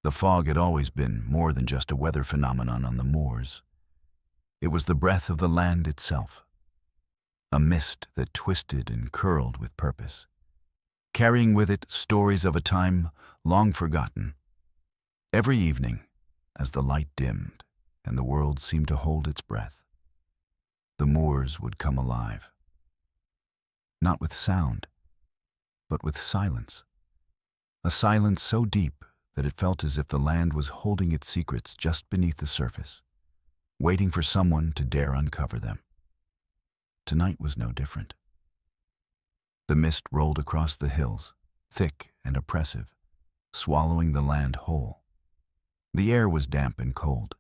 The fog had always been more than just a weather phenomenon on the moors. It was the breath of the land itself, a mist that twisted and curled with purpose, carrying with it stories of a time long forgotten. Every evening, as the light dimmed and the world seemed to hold its breath, the moors would come alive. Not with sound, but with silence. A silence so deep that it felt as if the land was holding its secrets just beneath the surface, waiting for someone to dare uncover them. Tonight was no different. The mist rolled across the hills, thick and oppressive, swallowing the land whole. The air was damp and cold,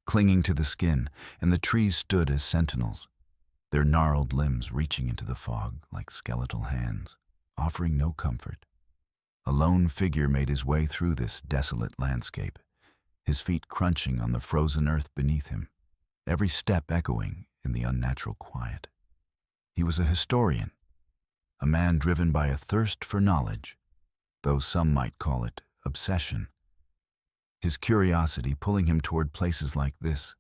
clinging to the skin, and the trees stood as sentinels, their gnarled limbs reaching into the fog like skeletal hands, offering no comfort. A lone figure made his way through this desolate landscape, his feet crunching on the frozen earth beneath him, every step echoing in the unnatural quiet. He was a historian, a man driven by a thirst for knowledge, though some might call it obsession. His curiosity pulling him toward places like this,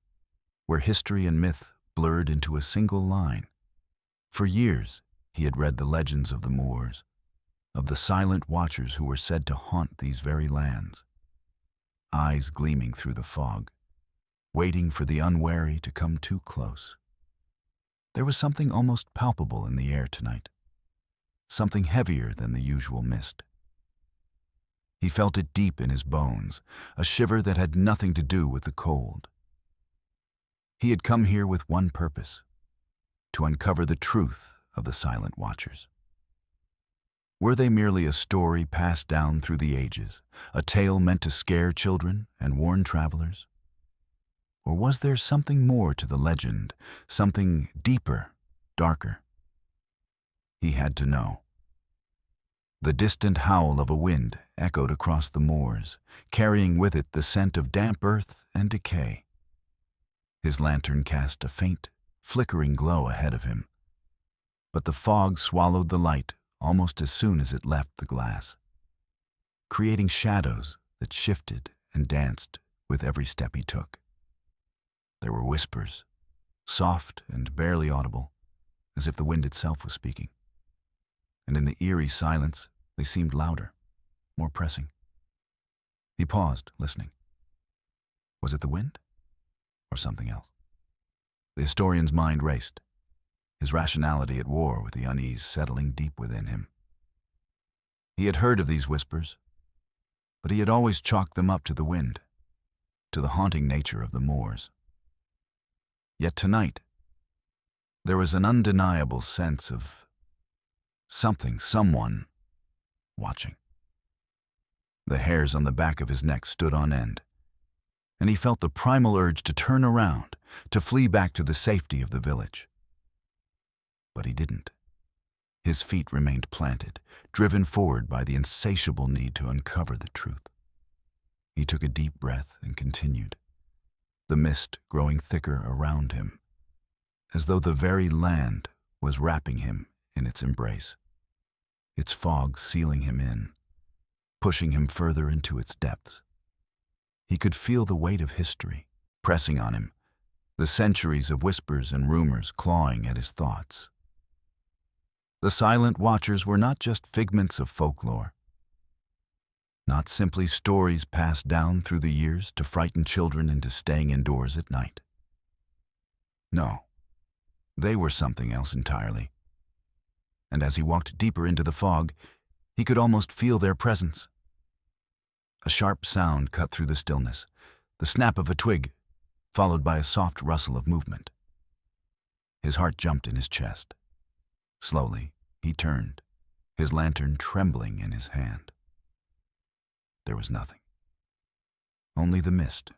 where history and myth blurred into a single line. For years, he had read the legends of the Moors, of the silent watchers who were said to haunt these very lands, eyes gleaming through the fog, waiting for the unwary to come too close. There was something almost palpable in the air tonight, something heavier than the usual mist. He felt it deep in his bones, a shiver that had nothing to do with the cold. He had come here with one purpose, to uncover the truth of the silent watchers. Were they merely a story passed down through the ages, a tale meant to scare children and warn travelers? Or was there something more to the legend, something deeper, darker? He had to know. The distant howl of a wind echoed across the moors, carrying with it the scent of damp earth and decay. His lantern cast a faint, flickering glow ahead of him, but the fog swallowed the light almost as soon as it left the glass, creating shadows that shifted and danced with every step he took. There were whispers, soft and barely audible, as if the wind itself was speaking. And in the eerie silence, they seemed louder, more pressing. He paused, listening. Was it the wind? Or something else? The historian's mind raced, his rationality at war with the unease settling deep within him. He had heard of these whispers, but he had always chalked them up to the wind, to the haunting nature of the moors. Yet tonight, there was an undeniable sense of someone, watching. The hairs on the back of his neck stood on end, and he felt the primal urge to turn around, to flee back to the safety of the village. But he didn't. His feet remained planted, driven forward by the insatiable need to uncover the truth. He took a deep breath and continued, the mist growing thicker around him, as though the very land was wrapping him in its embrace, its fog sealing him in, pushing him further into its depths. He could feel the weight of history pressing on him, the centuries of whispers and rumors clawing at his thoughts. The silent watchers were not just figments of folklore, not simply stories passed down through the years to frighten children into staying indoors at night. No, they were something else entirely. And as he walked deeper into the fog, he could almost feel their presence. A sharp sound cut through the stillness, the snap of a twig, followed by a soft rustle of movement. His heart jumped in his chest. Slowly, he turned, his lantern trembling in his hand. There was nothing. Only the mist,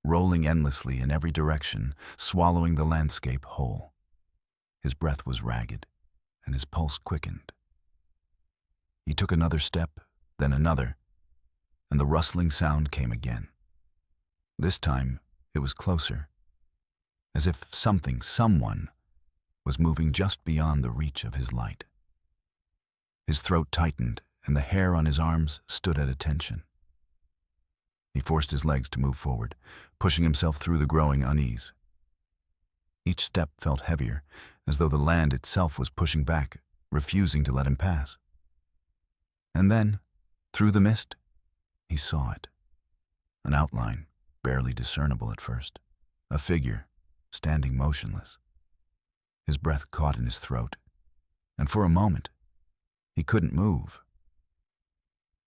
rolling endlessly in every direction, swallowing the landscape whole. His breath was ragged, and his pulse quickened. He took another step, then another, and the rustling sound came again. This time, it was closer, as if someone, was moving just beyond the reach of his light. His throat tightened, and the hair on his arms stood at attention. He forced his legs to move forward, pushing himself through the growing unease. Each step felt heavier, as though the land itself was pushing back, refusing to let him pass. And then, through the mist, he saw it. An outline, barely discernible at first. A figure, standing motionless. His breath caught in his throat, and for a moment, he couldn't move.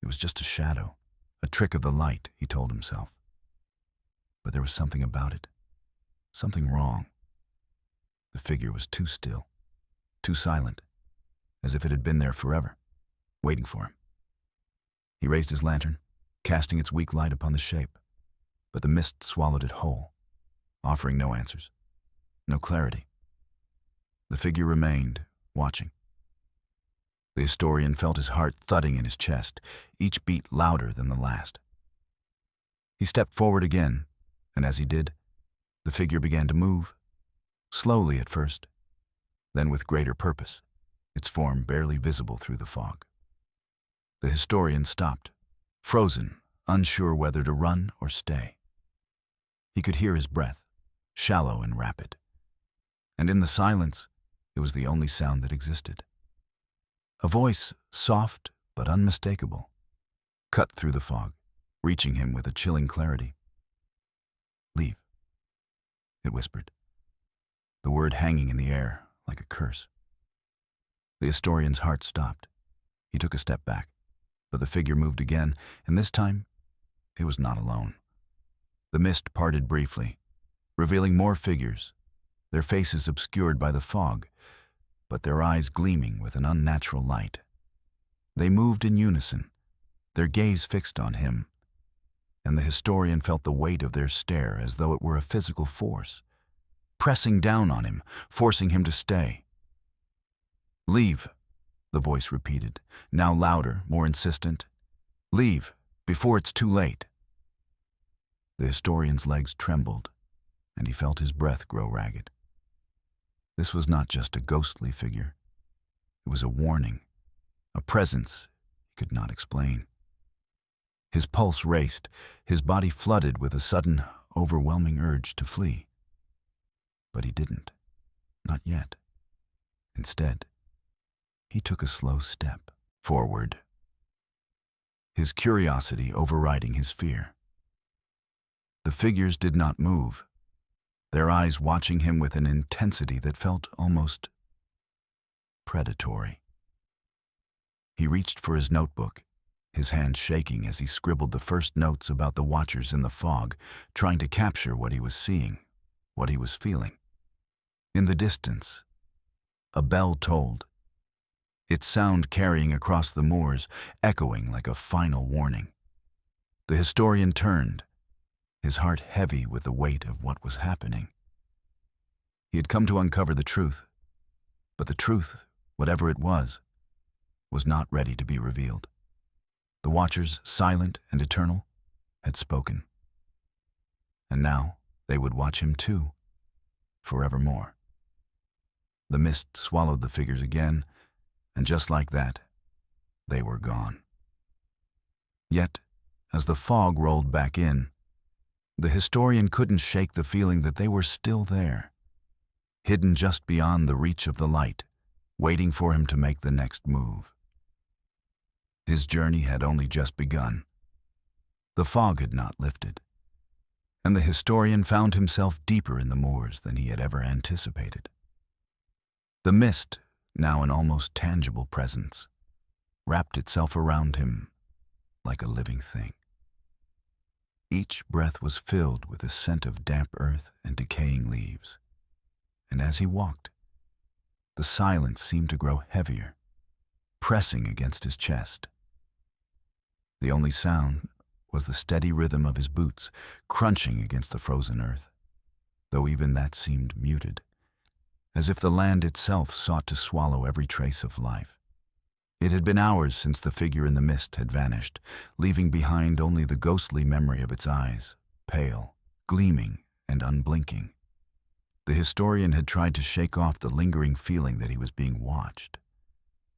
It was just a shadow, a trick of the light, he told himself. But there was something about it, something wrong. The figure was too still, too silent, as if it had been there forever, waiting for him. He raised his lantern, casting its weak light upon the shape, but the mist swallowed it whole, offering no answers, no clarity. The figure remained, watching. The historian felt his heart thudding in his chest, each beat louder than the last. He stepped forward again, and as he did, the figure began to move, slowly at first, then with greater purpose, its form barely visible through the fog. The historian stopped, frozen, unsure whether to run or stay. He could hear his breath, shallow and rapid, and in the silence, it was the only sound that existed. A voice, soft but unmistakable, cut through the fog, reaching him with a chilling clarity. "Leave," it whispered, the word hanging in the air like a curse. The historian's heart stopped. He took a step back, but the figure moved again, and this time, it was not alone. The mist parted briefly, revealing more figures, their faces obscured by the fog, but their eyes gleaming with an unnatural light. They moved in unison, their gaze fixed on him, and the historian felt the weight of their stare as though it were a physical force, pressing down on him, forcing him to stay. "Leave," the voice repeated, now louder, more insistent. "Leave, before it's too late." The historian's legs trembled, and he felt his breath grow ragged. This was not just a ghostly figure. It was a warning, a presence he could not explain. His pulse raced, his body flooded with a sudden, overwhelming urge to flee. But he didn't. Not yet. Instead, he took a slow step forward, his curiosity overriding his fear. The figures did not move, their eyes watching him with an intensity that felt almost predatory. He reached for his notebook, his hand shaking as he scribbled the first notes about the watchers in the fog, trying to capture what he was seeing, what he was feeling. In the distance, a bell tolled, its sound carrying across the moors, echoing like a final warning. The historian turned, his heart heavy with the weight of what was happening. He had come to uncover the truth, but the truth, whatever it was not ready to be revealed. The watchers, silent and eternal, had spoken. And now they would watch him too, forevermore. The mist swallowed the figures again, and just like that, they were gone. Yet, as the fog rolled back in, the historian couldn't shake the feeling that they were still there, hidden just beyond the reach of the light, waiting for him to make the next move. His journey had only just begun. The fog had not lifted, and the historian found himself deeper in the moors than he had ever anticipated. The mist, now an almost tangible presence, wrapped itself around him like a living thing. Each breath was filled with the scent of damp earth and decaying leaves, and as he walked, the silence seemed to grow heavier, pressing against his chest. The only sound was the steady rhythm of his boots crunching against the frozen earth, though even that seemed muted, as if the land itself sought to swallow every trace of life. It had been hours since the figure in the mist had vanished, leaving behind only the ghostly memory of its eyes, pale, gleaming, and unblinking. The historian had tried to shake off the lingering feeling that he was being watched.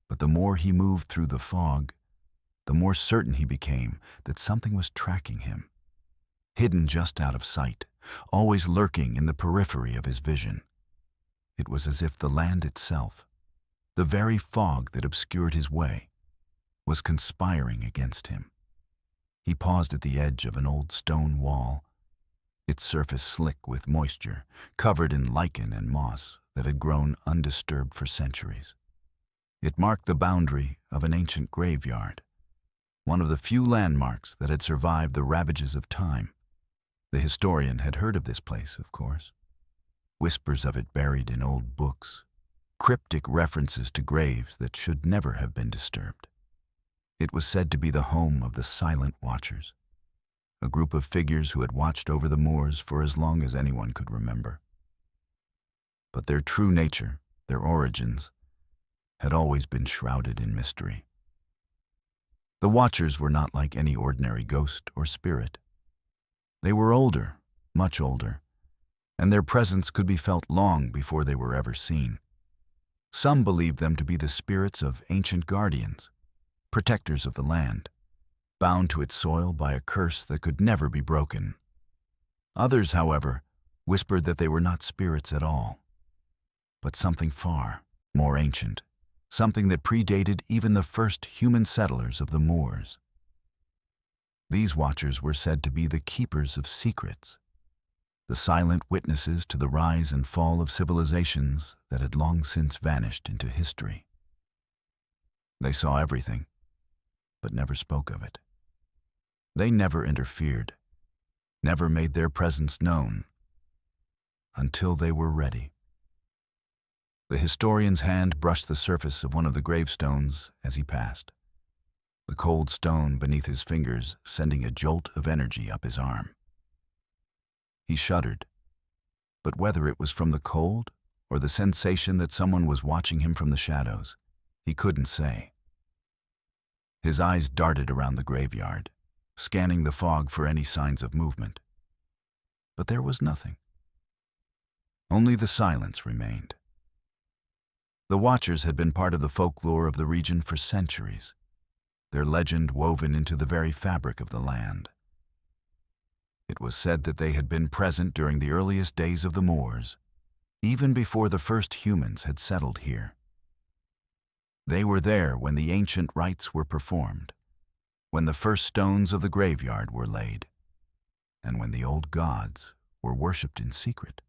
But the more he moved through the fog, the more certain he became that something was tracking him, hidden just out of sight, always lurking in the periphery of his vision. It was as if the land itself, the very fog that obscured his way, was conspiring against him. He paused at the edge of an old stone wall, its surface slick with moisture, covered in lichen and moss that had grown undisturbed for centuries. It marked the boundary of an ancient graveyard, one of the few landmarks that had survived the ravages of time. The historian had heard of this place, of course. Whispers of it buried in old books, cryptic references to graves that should never have been disturbed. It was said to be the home of the Silent Watchers, a group of figures who had watched over the moors for as long as anyone could remember. But their true nature, their origins, had always been shrouded in mystery. The Watchers were not like any ordinary ghost or spirit. They were older, much older, and their presence could be felt long before they were ever seen. Some believed them to be the spirits of ancient guardians, protectors of the land, bound to its soil by a curse that could never be broken. Others, however, whispered that they were not spirits at all, but something far more ancient, something that predated even the first human settlers of the moors. These Watchers were said to be the keepers of secrets, the silent witnesses to the rise and fall of civilizations that had long since vanished into history. They saw everything, but never spoke of it. They never interfered, never made their presence known, until they were ready. The historian's hand brushed the surface of one of the gravestones as he passed, the cold stone beneath his fingers sending a jolt of energy up his arm. He shuddered, but whether it was from the cold or the sensation that someone was watching him from the shadows, he couldn't say. His eyes darted around the graveyard, scanning the fog for any signs of movement. But there was nothing. Only the silence remained. The Watchers had been part of the folklore of the region for centuries, their legend woven into the very fabric of the land. It was said that they had been present during the earliest days of the moors, even before the first humans had settled here. They were there when the ancient rites were performed, when the first stones of the graveyard were laid, and when the old gods were worshipped in secret.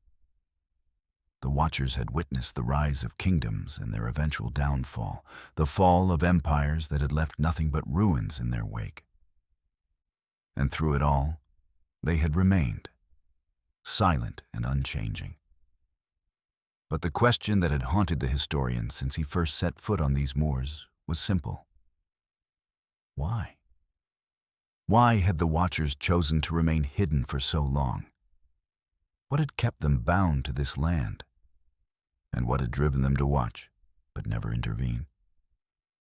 The Watchers had witnessed the rise of kingdoms and their eventual downfall, the fall of empires that had left nothing but ruins in their wake. And through it all, they had remained, silent and unchanging. But the question that had haunted the historian since he first set foot on these moors was simple. Why? Why had the Watchers chosen to remain hidden for so long? What had kept them bound to this land? And what had driven them to watch, but never intervene?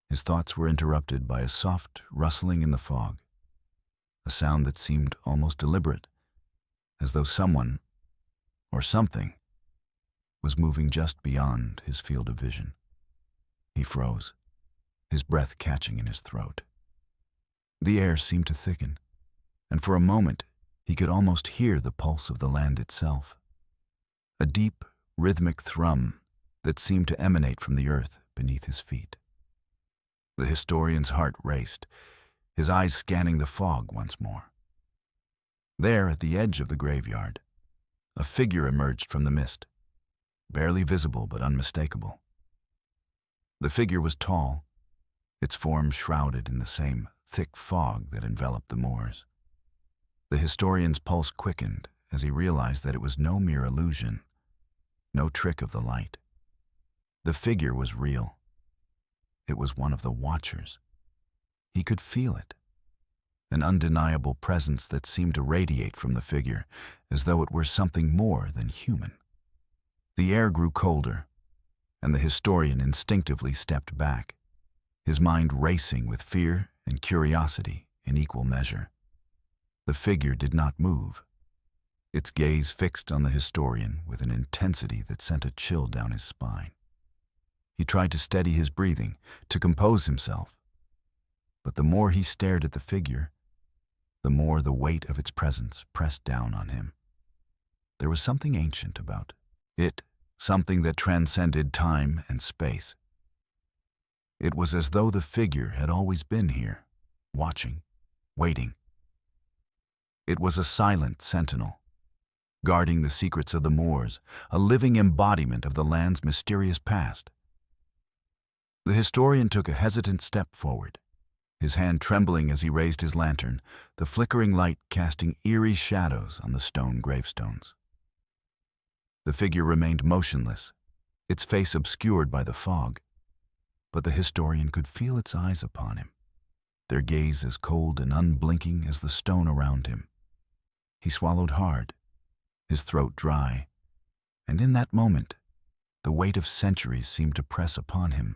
His thoughts were interrupted by a soft rustling in the fog, a sound that seemed almost deliberate, as though someone, or something, was moving just beyond his field of vision. He froze, his breath catching in his throat. The air seemed to thicken, and for a moment he could almost hear the pulse of the land itself, a deep, rhythmic thrum that seemed to emanate from the earth beneath his feet. The historian's heart raced, his eyes scanning the fog once more. There, at the edge of the graveyard, a figure emerged from the mist, barely visible but unmistakable. The figure was tall, its form shrouded in the same thick fog that enveloped the moors. The historian's pulse quickened as he realized that it was no mere illusion, no trick of the light. The figure was real. It was one of the Watchers. He could feel it, an undeniable presence that seemed to radiate from the figure, as though it were something more than human. The air grew colder, and the historian instinctively stepped back, his mind racing with fear and curiosity in equal measure. The figure did not move, its gaze fixed on the historian with an intensity that sent a chill down his spine. He tried to steady his breathing, to compose himself, but the more he stared at the figure, the more the weight of its presence pressed down on him. There was something ancient about it, something that transcended time and space. It was as though the figure had always been here, watching, waiting. It was a silent sentinel, guarding the secrets of the moors, a living embodiment of the land's mysterious past. The historian took a hesitant step forward, his hand trembling as he raised his lantern, the flickering light casting eerie shadows on the stone gravestones. The figure remained motionless, its face obscured by the fog, but the historian could feel its eyes upon him, their gaze as cold and unblinking as the stone around him. He swallowed hard, his throat dry, and in that moment, the weight of centuries seemed to press upon him,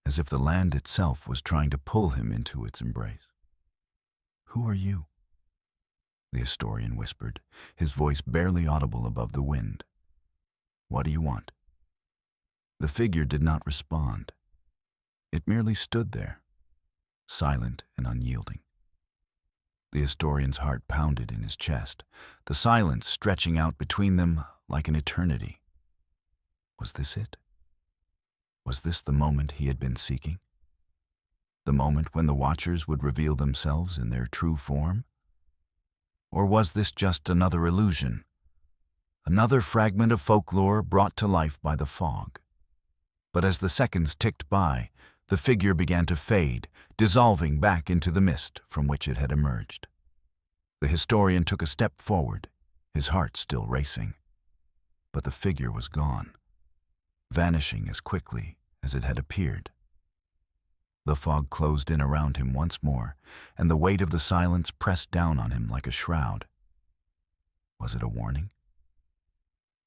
as if the land itself was trying to pull him into its embrace. "Who are you?" the historian whispered, his voice barely audible above the wind. "What do you want?" The figure did not respond. It merely stood there, silent and unyielding. The historian's heart pounded in his chest, the silence stretching out between them like an eternity. Was this it? Was this the moment he had been seeking? The moment when the Watchers would reveal themselves in their true form? Or was this just another illusion? Another fragment of folklore brought to life by the fog? But as the seconds ticked by, the figure began to fade, dissolving back into the mist from which it had emerged. The historian took a step forward, his heart still racing. But the figure was gone, vanishing as quickly as it had appeared. The fog closed in around him once more, and the weight of the silence pressed down on him like a shroud. Was it a warning?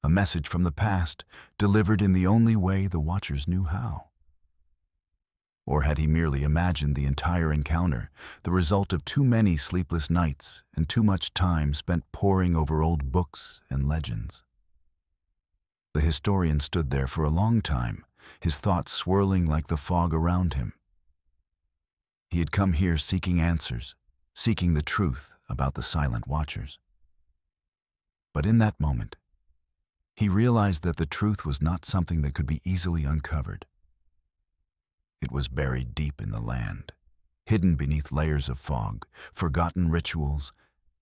A message from the past, delivered in the only way the Watchers knew how? Or had he merely imagined the entire encounter, the result of too many sleepless nights and too much time spent poring over old books and legends? The historian stood there for a long time, his thoughts swirling like the fog around him. He had come here seeking answers, seeking the truth about the silent Watchers. But in that moment, he realized that the truth was not something that could be easily uncovered. It was buried deep in the land, hidden beneath layers of fog, forgotten rituals,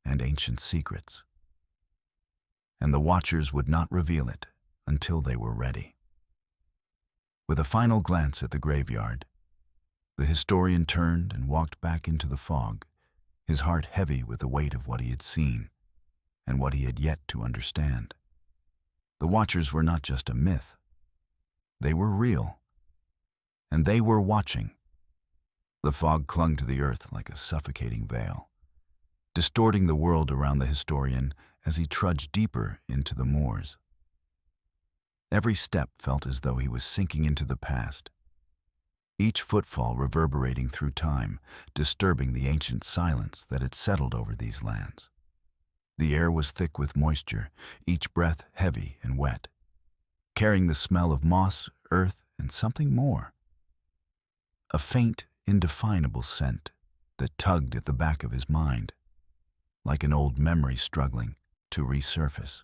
and ancient secrets. And the Watchers would not reveal it until they were ready. With a final glance at the graveyard, the historian turned and walked back into the fog, his heart heavy with the weight of what he had seen and what he had yet to understand. The Watchers were not just a myth. They were real. And they were watching. The fog clung to the earth like a suffocating veil, distorting the world around the historian as he trudged deeper into the moors. Every step felt as though he was sinking into the past, each footfall reverberating through time, disturbing the ancient silence that had settled over these lands. The air was thick with moisture, each breath heavy and wet, carrying the smell of moss, earth, and something more. A faint, indefinable scent that tugged at the back of his mind, like an old memory struggling to resurface.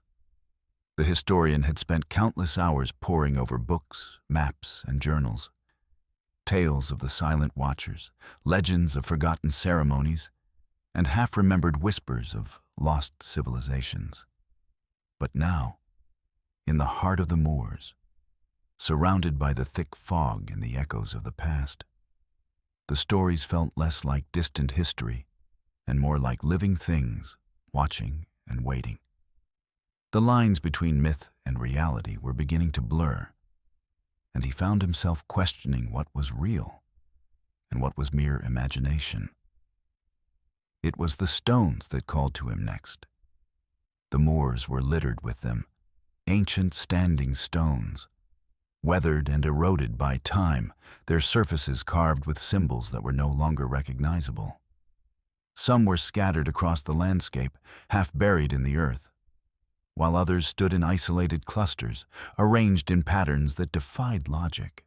The historian had spent countless hours poring over books, maps, and journals, tales of the silent Watchers, legends of forgotten ceremonies, and half-remembered whispers of lost civilizations. But now, in the heart of the moors, surrounded by the thick fog and the echoes of the past, the stories felt less like distant history and more like living things, watching and waiting. The lines between myth and reality were beginning to blur, and he found himself questioning what was real and what was mere imagination. It was the stones that called to him next. The moors were littered with them, ancient standing stones, weathered and eroded by time, their surfaces carved with symbols that were no longer recognizable. Some were scattered across the landscape, half buried in the earth, while others stood in isolated clusters, arranged in patterns that defied logic.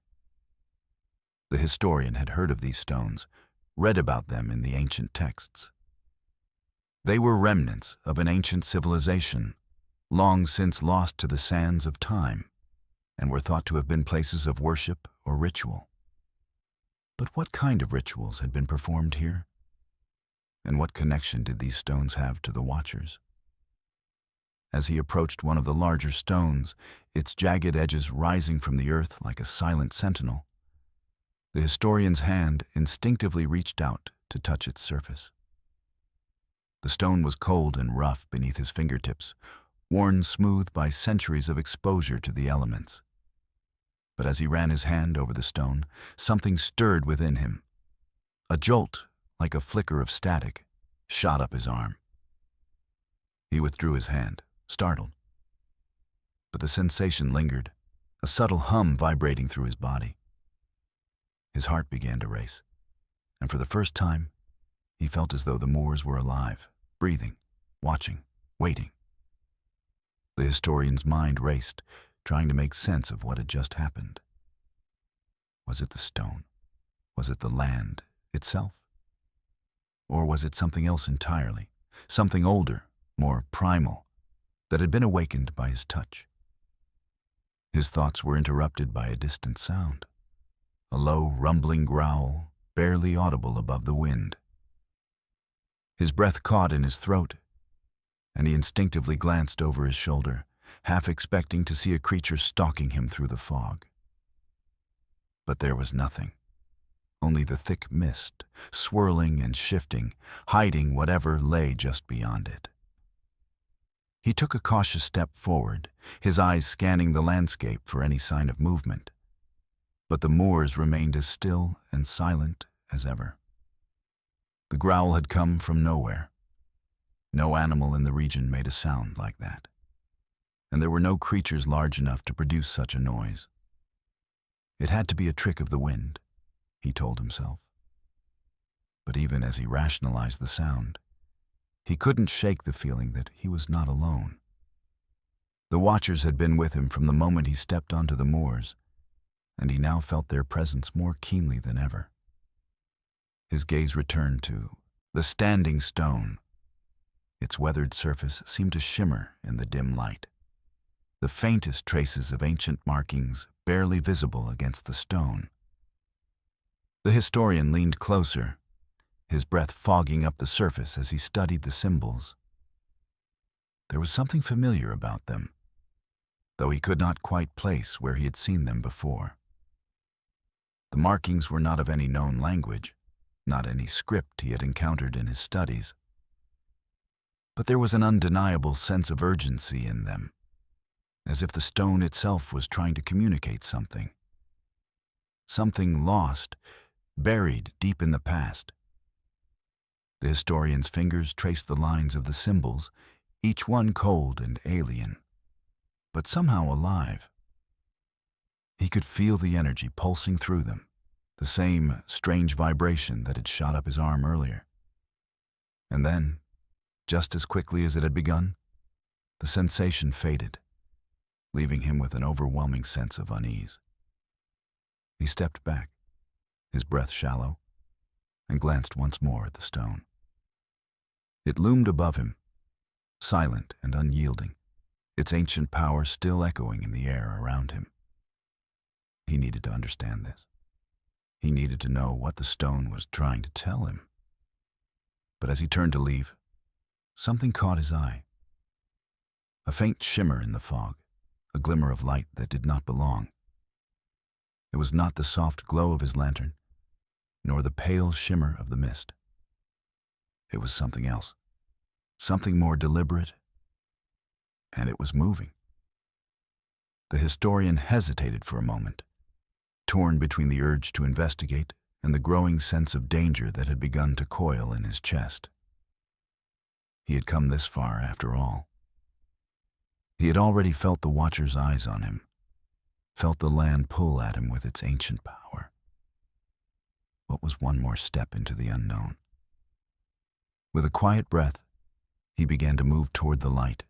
The historian had heard of these stones, read about them in the ancient texts. They were remnants of an ancient civilization, long since lost to the sands of time, and were thought to have been places of worship or ritual. But what kind of rituals had been performed here? And what connection did these stones have to the watchers? As he approached one of the larger stones, its jagged edges rising from the earth like a silent sentinel, the historian's hand instinctively reached out to touch its surface. The stone was cold and rough beneath his fingertips, worn smooth by centuries of exposure to the elements. But as he ran his hand over the stone, something stirred within him. A jolt, like a flicker of static, shot up his arm. He withdrew his hand, startled. But the sensation lingered, a subtle hum vibrating through his body. His heart began to race, and for the first time, he felt as though the moors were alive, breathing, watching, waiting. The historian's mind raced, trying to make sense of what had just happened. Was it the stone? Was it the land itself? Or was it something else entirely, something older, more primal, that had been awakened by his touch? His thoughts were interrupted by a distant sound, a low, rumbling growl, barely audible above the wind. His breath caught in his throat, and he instinctively glanced over his shoulder, half expecting to see a creature stalking him through the fog. But there was nothing, only the thick mist, swirling and shifting, hiding whatever lay just beyond it. He took a cautious step forward, his eyes scanning the landscape for any sign of movement. But the moors remained as still and silent as ever. The growl had come from nowhere. No animal in the region made a sound like that, and there were no creatures large enough to produce such a noise. It had to be a trick of the wind, he told himself. But even as he rationalized the sound, he couldn't shake the feeling that he was not alone. The watchers had been with him from the moment he stepped onto the moors, and he now felt their presence more keenly than ever. His gaze returned to the standing stone. Its weathered surface seemed to shimmer in the dim light, the faintest traces of ancient markings barely visible against the stone. The historian leaned closer, his breath fogging up the surface as he studied the symbols. There was something familiar about them, though he could not quite place where he had seen them before. The markings were not of any known language, not any script he had encountered in his studies. But there was an undeniable sense of urgency in them, as if the stone itself was trying to communicate something. Something lost, buried deep in the past. The historian's fingers traced the lines of the symbols, each one cold and alien, but somehow alive. He could feel the energy pulsing through them, the same strange vibration that had shot up his arm earlier. And then, just as quickly as it had begun, the sensation faded, leaving him with an overwhelming sense of unease. He stepped back, his breath shallow, and glanced once more at the stone. It loomed above him, silent and unyielding, its ancient power still echoing in the air around him. He needed to understand this. He needed to know what the stone was trying to tell him. But as he turned to leave, something caught his eye. A faint shimmer in the fog, a glimmer of light that did not belong. It was not the soft glow of his lantern, nor the pale shimmer of the mist. It was something else, something more deliberate, and it was moving. The historian hesitated for a moment, torn between the urge to investigate and the growing sense of danger that had begun to coil in his chest. He had come this far, after all. He had already felt the watcher's eyes on him, felt the land pull at him with its ancient power. What was one more step into the unknown? With a quiet breath, he began to move toward the light.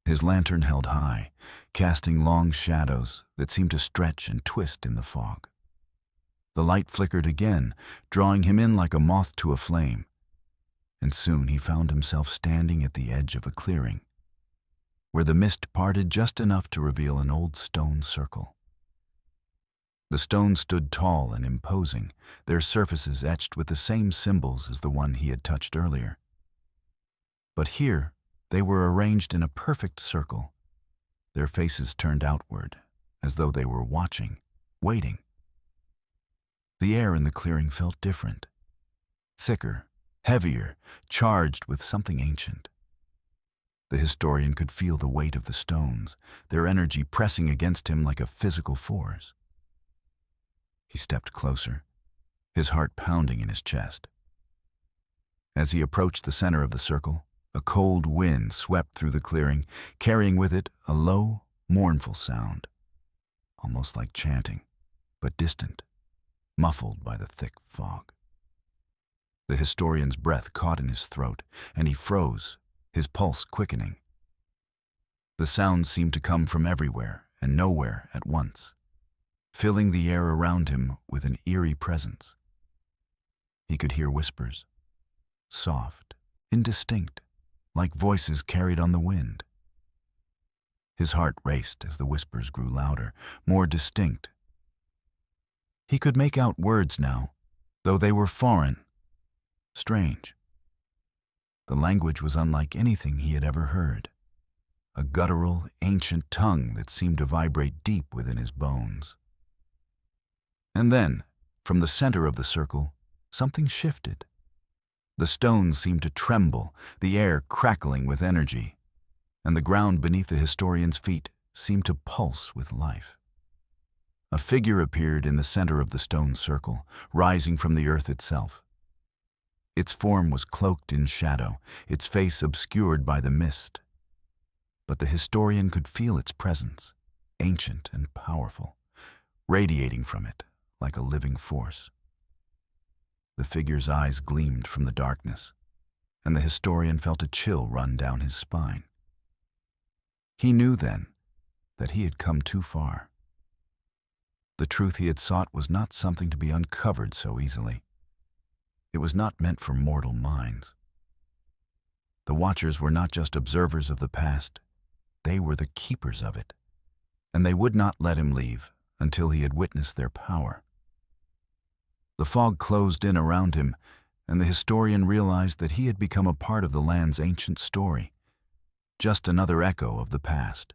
His lantern held high, casting long shadows that seemed to stretch and twist in the fog. The light flickered again, drawing him in like a moth to a flame. and soon he found himself standing at the edge of a clearing, where the mist parted just enough to reveal an old stone circle. The stones stood tall and imposing, their surfaces etched with the same symbols as the one he had touched earlier. But here, they were arranged in a perfect circle, their faces turned outward, as though they were watching, waiting. The air in the clearing felt different, thicker, heavier, charged with something ancient. The historian could feel the weight of the stones, their energy pressing against him like a physical force. He stepped closer, his heart pounding in his chest. As he approached the center of the circle, a cold wind swept through the clearing, carrying with it a low, mournful sound, almost like chanting, but distant, muffled by the thick fog. The historian's breath caught in his throat, and he froze, his pulse quickening. The sound seemed to come from everywhere and nowhere at once, filling the air around him with an eerie presence. He could hear whispers, soft, indistinct, like voices carried on the wind. His heart raced as the whispers grew louder, more distinct. He could make out words now, though they were foreign, strange. The language was unlike anything he had ever heard, a guttural, ancient tongue that seemed to vibrate deep within his bones. And then, from the center of the circle, something shifted. The stones seemed to tremble, the air crackling with energy, and the ground beneath the historian's feet seemed to pulse with life. A figure appeared in the center of the stone circle, rising from the earth itself. Its form was cloaked in shadow, its face obscured by the mist. But the historian could feel its presence, ancient and powerful, radiating from it like a living force. The figure's eyes gleamed from the darkness, and the historian felt a chill run down his spine. He knew then that he had come too far. The truth he had sought was not something to be uncovered so easily. It was not meant for mortal minds. The Watchers were not just observers of the past, they were the keepers of it, and they would not let him leave until he had witnessed their power. The fog closed in around him, and the historian realized that he had become a part of the land's ancient story, just another echo of the past,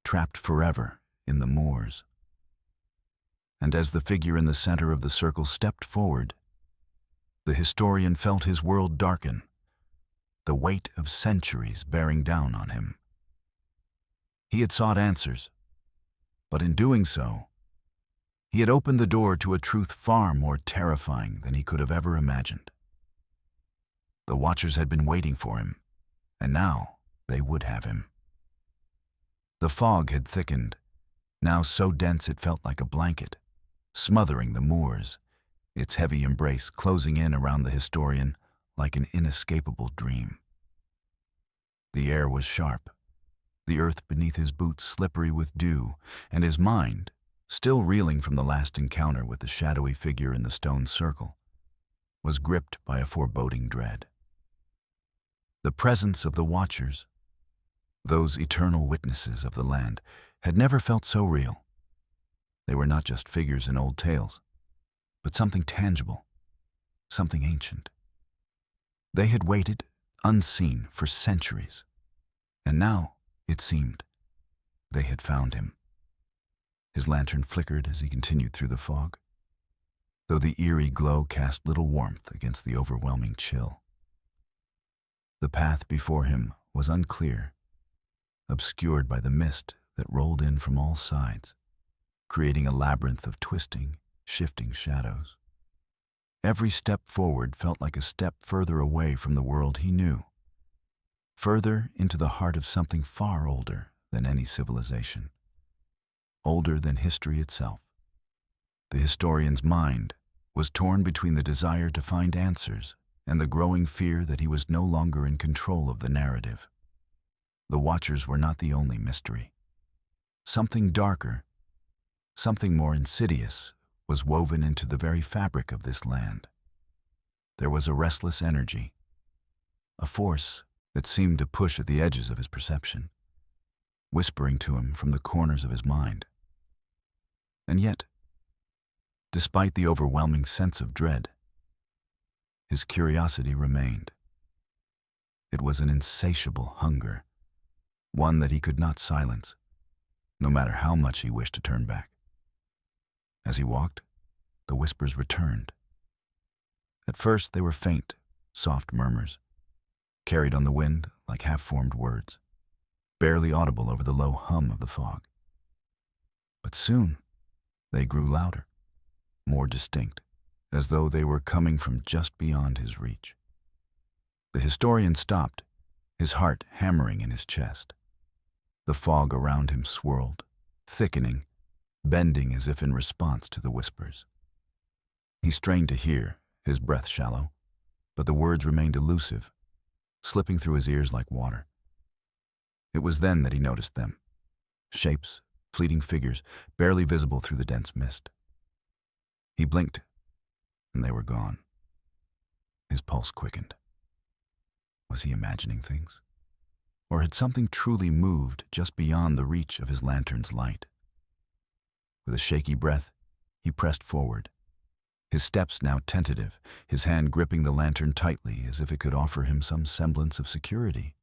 trapped forever in the moors. And as the figure in the center of the circle stepped forward, the historian felt his world darken, the weight of centuries bearing down on him. He had sought answers, but in doing so, he had opened the door to a truth far more terrifying than he could have ever imagined. The Watchers had been waiting for him, and now they would have him. The fog had thickened, now so dense it felt like a blanket, smothering the moors, its heavy embrace closing in around the historian like an inescapable dream. The air was sharp, the earth beneath his boots slippery with dew, and his mind, still reeling from the last encounter with the shadowy figure in the stone circle, was gripped by a foreboding dread. The presence of the Watchers, those eternal witnesses of the land, had never felt so real. They were not just figures in old tales, but something tangible, something ancient. They had waited, unseen, for centuries, and now, it seemed, they had found him. His lantern flickered as he continued through the fog, though the eerie glow cast little warmth against the overwhelming chill. The path before him was unclear, obscured by the mist that rolled in from all sides, creating a labyrinth of twisting, shifting shadows. Every step forward felt like a step further away from the world he knew, further into the heart of something far older than any civilization, older than history itself. The historian's mind was torn between the desire to find answers and the growing fear that he was no longer in control of the narrative. The Watchers were not the only mystery. Something darker, something more insidious, was woven into the very fabric of this land. There was a restless energy, a force that seemed to push at the edges of his perception, whispering to him from the corners of his mind. And yet, despite the overwhelming sense of dread, his curiosity remained. It was an insatiable hunger, one that he could not silence, no matter how much he wished to turn back. As he walked, the whispers returned. At first they were faint, soft murmurs, carried on the wind like half-formed words, barely audible over the low hum of the fog. But soon they grew louder, more distinct, as though they were coming from just beyond his reach. The historian stopped, his heart hammering in his chest. The fog around him swirled, thickening, bending as if in response to the whispers. He strained to hear, his breath shallow, but the words remained elusive, slipping through his ears like water. It was then that he noticed them. Shapes, fleeting figures, barely visible through the dense mist. He blinked, and they were gone. His pulse quickened. Was he imagining things? Or had something truly moved just beyond the reach of his lantern's light? With a shaky breath, he pressed forward, his steps now tentative, his hand gripping the lantern tightly as if it could offer him some semblance of security.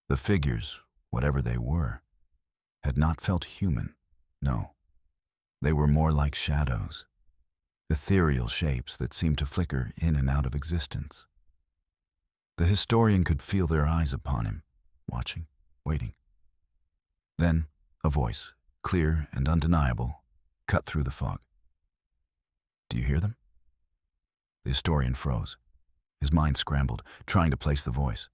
The figures, whatever they were, had not felt human, no. They were more like shadows, ethereal shapes that seemed to flicker in and out of existence. The historian could feel their eyes upon him, watching, waiting. Then, a voice, clear and undeniable, cut through the fog. "Do you hear them?" The historian froze. His mind scrambled, trying to place the voice.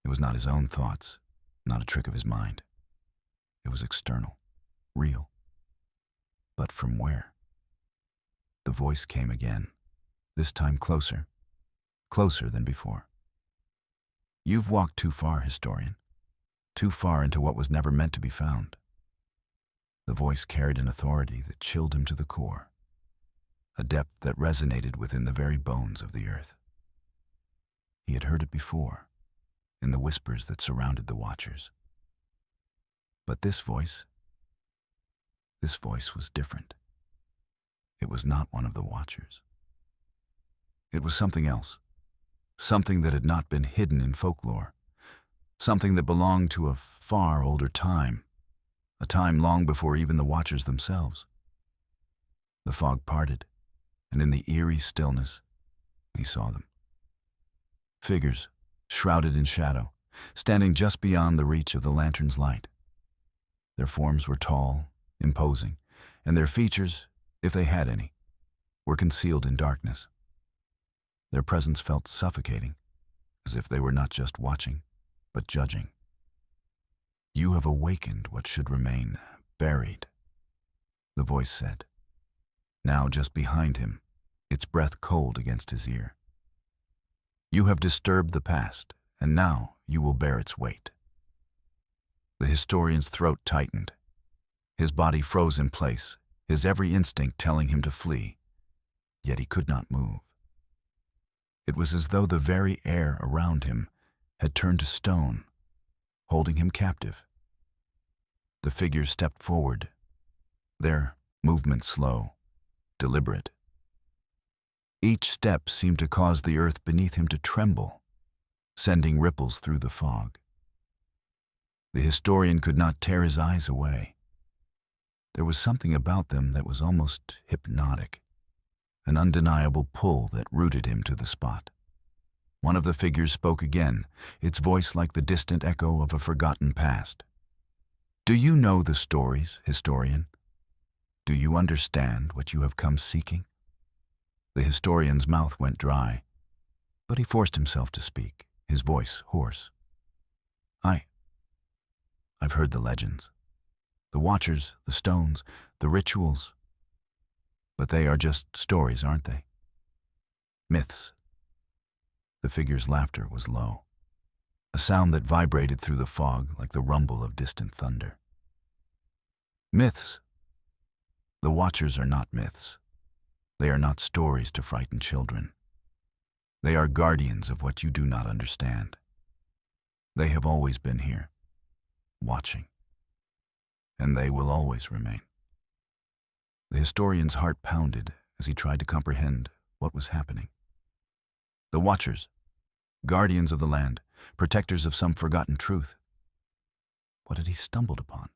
It was not his own thoughts, not a trick of his mind. It was external, real. But from where? The voice came again, this time closer, closer than before. "You've walked too far, historian, too far into what was never meant to be found." The voice carried an authority that chilled him to the core, a depth that resonated within the very bones of the earth. He had heard it before, in the whispers that surrounded the watchers. But this voice was different. It was not one of the watchers. It was something else, something that had not been hidden in folklore, something that belonged to a far older time, a time long before even the watchers themselves. The fog parted, and in the eerie stillness, he saw them. Figures, shrouded in shadow, standing just beyond the reach of the lantern's light. Their forms were tall, imposing, and their features, if they had any, were concealed in darkness. Their presence felt suffocating, as if they were not just watching, but judging. "You have awakened what should remain buried," the voice said. Now just behind him, its breath cold against his ear. "You have disturbed the past, and now you will bear its weight." The historian's throat tightened. His body froze in place, his every instinct telling him to flee, yet he could not move. It was as though the very air around him had turned to stone, holding him captive. The figures stepped forward, their movement slow, deliberate. Each step seemed to cause the earth beneath him to tremble, sending ripples through the fog. The historian could not tear his eyes away. There was something about them that was almost hypnotic, an undeniable pull that rooted him to the spot. One of the figures spoke again, its voice like the distant echo of a forgotten past. "Do you know the stories, historian? Do you understand what you have come seeking?" The historian's mouth went dry, but he forced himself to speak, his voice hoarse. I've heard the legends, the watchers, the stones, the rituals. But they are just stories, aren't they? Myths." The figure's laughter was low, a sound that vibrated through the fog like the rumble of distant thunder. "Myths. The watchers are not myths. They are not stories to frighten children. They are guardians of what you do not understand. They have always been here, watching, and they will always remain. The historian's heart pounded as he tried to comprehend what was happening. The Watchers, guardians of the land, protectors of some forgotten truth. What had he stumbled upon?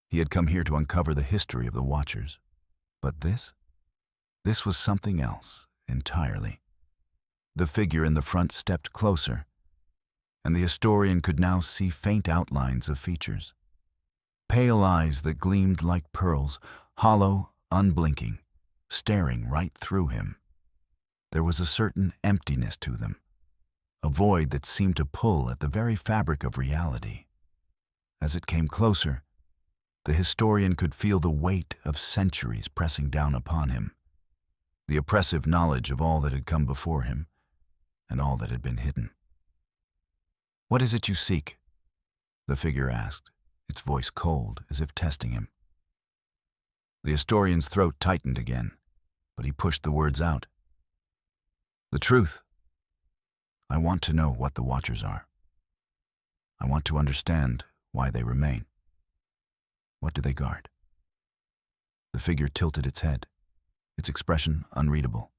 He had come here to uncover the history of the Watchers. But this was something else entirely. The figure in the front stepped closer, and the historian could now see faint outlines of features. Pale eyes that gleamed like pearls, hollow, unblinking, staring right through him. There was a certain emptiness to them, a void that seemed to pull at the very fabric of reality. As it came closer, the historian could feel the weight of centuries pressing down upon him, the oppressive knowledge of all that had come before him and all that had been hidden. "What is it you seek?" the figure asked, its voice cold as if testing him. The historian's throat tightened again, but he pushed the words out. "The truth. I want to know what the Watchers are. I want to understand why they remain. What do they guard?" The figure tilted its head, its expression unreadable.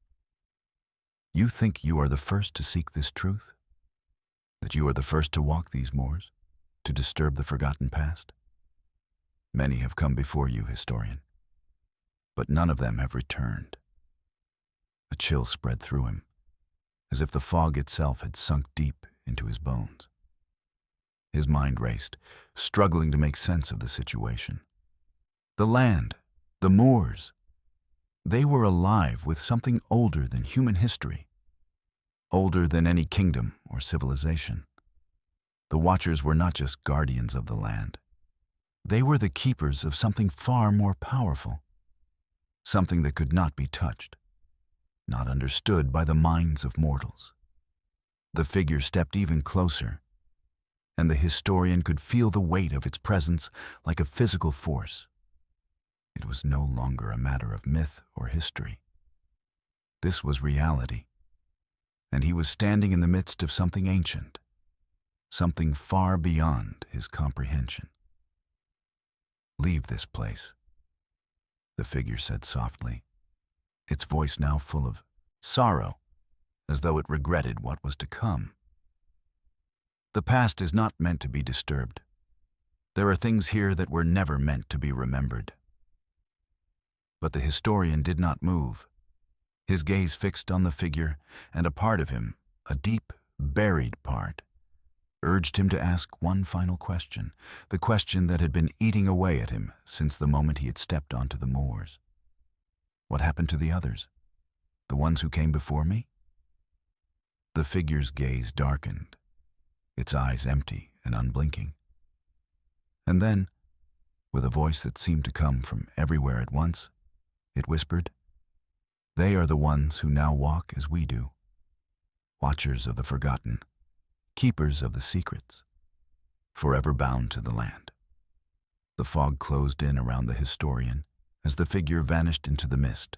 "You think you are the first to seek this truth? That you are the first to walk these moors, to disturb the forgotten past? Many have come before you, historian, but none of them have returned." A chill spread through him, as if the fog itself had sunk deep into his bones. His mind raced, struggling to make sense of the situation. The land, the moors, they were alive with something older than human history, older than any kingdom or civilization. The Watchers were not just guardians of the land. They were the keepers of something far more powerful, something that could not be touched, not understood by the minds of mortals. The figure stepped even closer, and the historian could feel the weight of its presence like a physical force. It was no longer a matter of myth or history. This was reality, and he was standing in the midst of something ancient, something far beyond his comprehension. "Leave this place," the figure said softly, its voice now full of sorrow, as though it regretted what was to come. "The past is not meant to be disturbed. There are things here that were never meant to be remembered." But the historian did not move, his gaze fixed on the figure, and a part of him, a deep, buried part, urged him to ask one final question, the question that had been eating away at him since the moment he had stepped onto the moors. "What happened to the others? The ones who came before me?" The figure's gaze darkened, its eyes empty and unblinking. And then, with a voice that seemed to come from everywhere at once, it whispered, "They are the ones who now walk as we do, watchers of the forgotten, keepers of the secrets, forever bound to the land." The fog closed in around the historian as the figure vanished into the mist,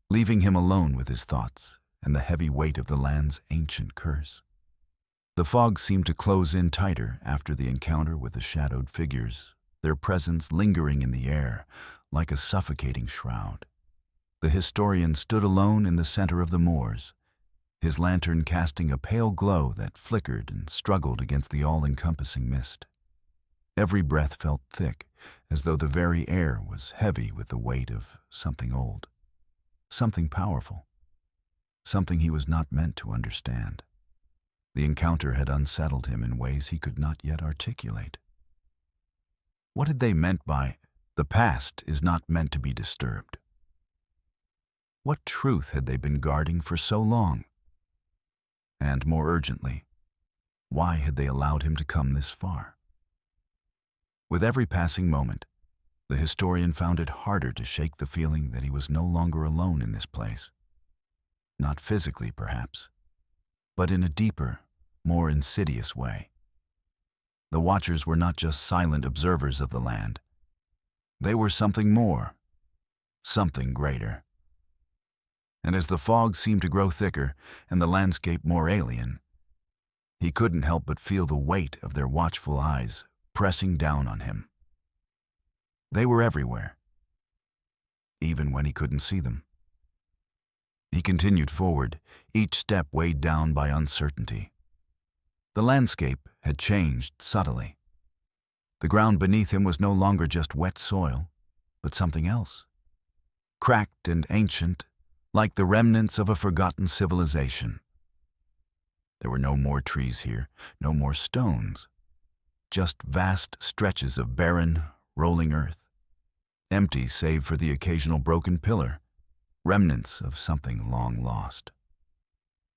leaving him alone with his thoughts and the heavy weight of the land's ancient curse. The fog seemed to close in tighter after the encounter with the shadowed figures, their presence lingering in the air like a suffocating shroud. The historian stood alone in the center of the moors, his lantern casting a pale glow that flickered and struggled against the all-encompassing mist. Every breath felt thick, as though the very air was heavy with the weight of something old, something powerful, something he was not meant to understand. The encounter had unsettled him in ways he could not yet articulate. What had they meant by, "The past is not meant to be disturbed"? What truth had they been guarding for so long? And more urgently, why had they allowed him to come this far? With every passing moment, the historian found it harder to shake the feeling that he was no longer alone in this place. Not physically, perhaps, but in a deeper, more insidious way. The Watchers were not just silent observers of the land. They were something more, something greater. and as the fog seemed to grow thicker and the landscape more alien, he couldn't help but feel the weight of their watchful eyes pressing down on him. They were everywhere, even when he couldn't see them. He continued forward, each step weighed down by uncertainty. The landscape had changed subtly. The ground beneath him was no longer just wet soil, but something else. Cracked and ancient, like the remnants of a forgotten civilization. There were no more trees here, no more stones, just vast stretches of barren, rolling earth, empty save for the occasional broken pillar, remnants of something long lost.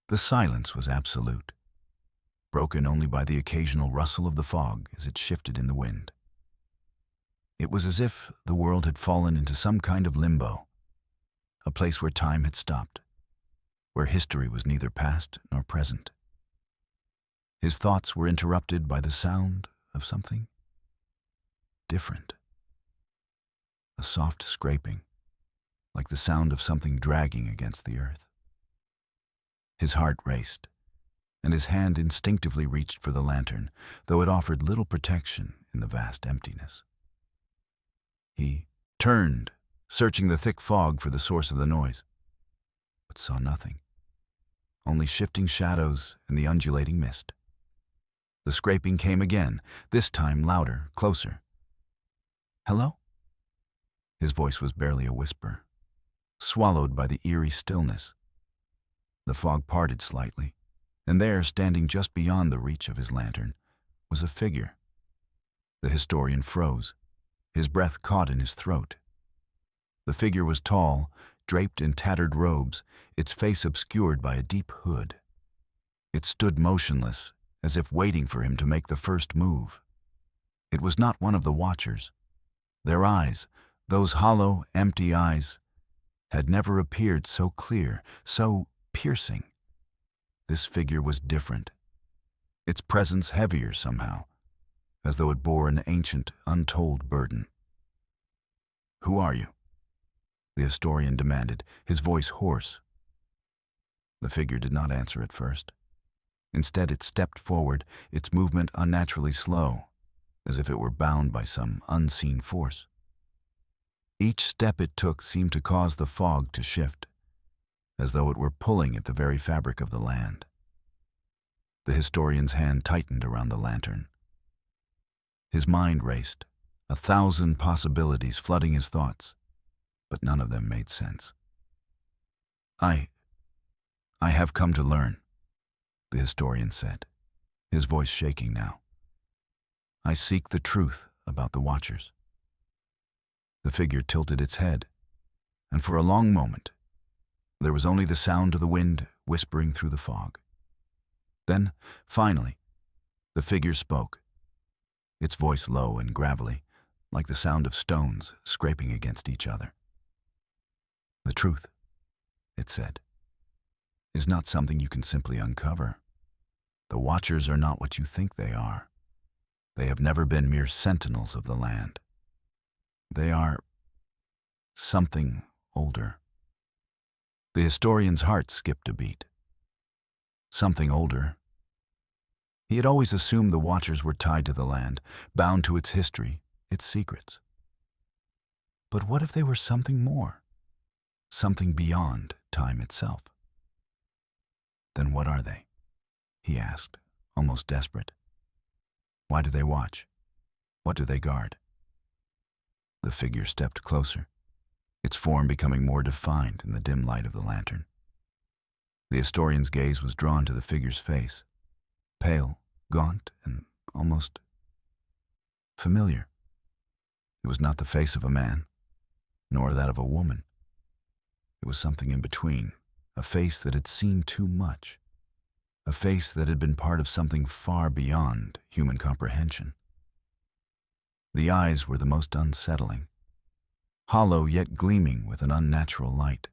The silence was absolute, broken only by the occasional rustle of the fog as it shifted in the wind. It was as if the world had fallen into some kind of limbo, a place where time had stopped, where history was neither past nor present. His thoughts were interrupted by the sound of something different. A soft scraping, like the sound of something dragging against the earth. His heart raced, and his hand instinctively reached for the lantern, though it offered little protection in the vast emptiness. He turned, searching the thick fog for the source of the noise, but saw nothing, only shifting shadows and the undulating mist. The scraping came again, this time louder, closer. "Hello?" His voice was barely a whisper, swallowed by the eerie stillness. The fog parted slightly, and there, standing just beyond the reach of his lantern, was a figure. The historian froze, his breath caught in his throat. The figure was tall, draped in tattered robes, its face obscured by a deep hood. It stood motionless, as if waiting for him to make the first move. It was not one of the watchers. Their eyes, those hollow, empty eyes, had never appeared so clear, so piercing. This figure was different, its presence heavier somehow, as though it bore an ancient, untold burden. "Who are you?" the historian demanded, his voice hoarse. The figure did not answer at first. Instead, it stepped forward, its movement unnaturally slow, as if it were bound by some unseen force. Each step it took seemed to cause the fog to shift, as though it were pulling at the very fabric of the land. The historian's hand tightened around the lantern. His mind raced, 1,000 possibilities flooding his thoughts, but none of them made sense. I have come to learn," the historian said, his voice shaking now. "I seek the truth about the Watchers." The figure tilted its head, and for a long moment, there was only the sound of the wind whispering through the fog. Then, finally, the figure spoke, its voice low and gravelly, like the sound of stones scraping against each other. "The truth," it said, "is not something you can simply uncover. The Watchers are not what you think they are. They have never been mere sentinels of the land. They are something older." The historian's heart skipped a beat. Something older. He had always assumed the Watchers were tied to the land, bound to its history, its secrets. But what if they were something more? Something beyond time itself? "Then what are they?" he asked, almost desperate. "Why do they watch? What do they guard?" The figure stepped closer, its form becoming more defined in the dim light of the lantern. The historian's gaze was drawn to the figure's face, pale, gaunt, and almost familiar. It was not the face of a man, nor that of a woman. It was something in between, a face that had seen too much, a face that had been part of something far beyond human comprehension. The eyes were the most unsettling, hollow yet gleaming with an unnatural light,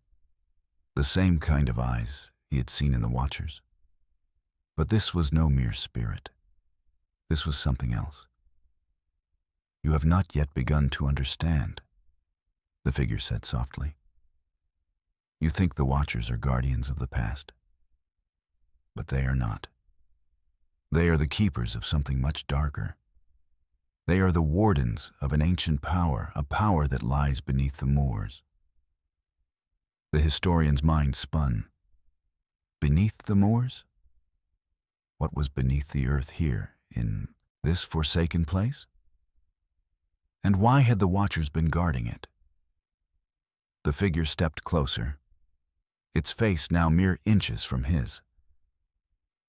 the same kind of eyes he had seen in the Watchers. But this was no mere spirit. This was something else. "You have not yet begun to understand," the figure said softly. You think the Watchers are guardians of the past, but they are not. They are the keepers of something much darker. They are the wardens of an ancient power, a power that lies beneath the moors. The historian's mind spun. Beneath the moors? What was beneath the earth here, in this forsaken place? And why had the Watchers been guarding it? The figure stepped closer, its face now mere inches from his.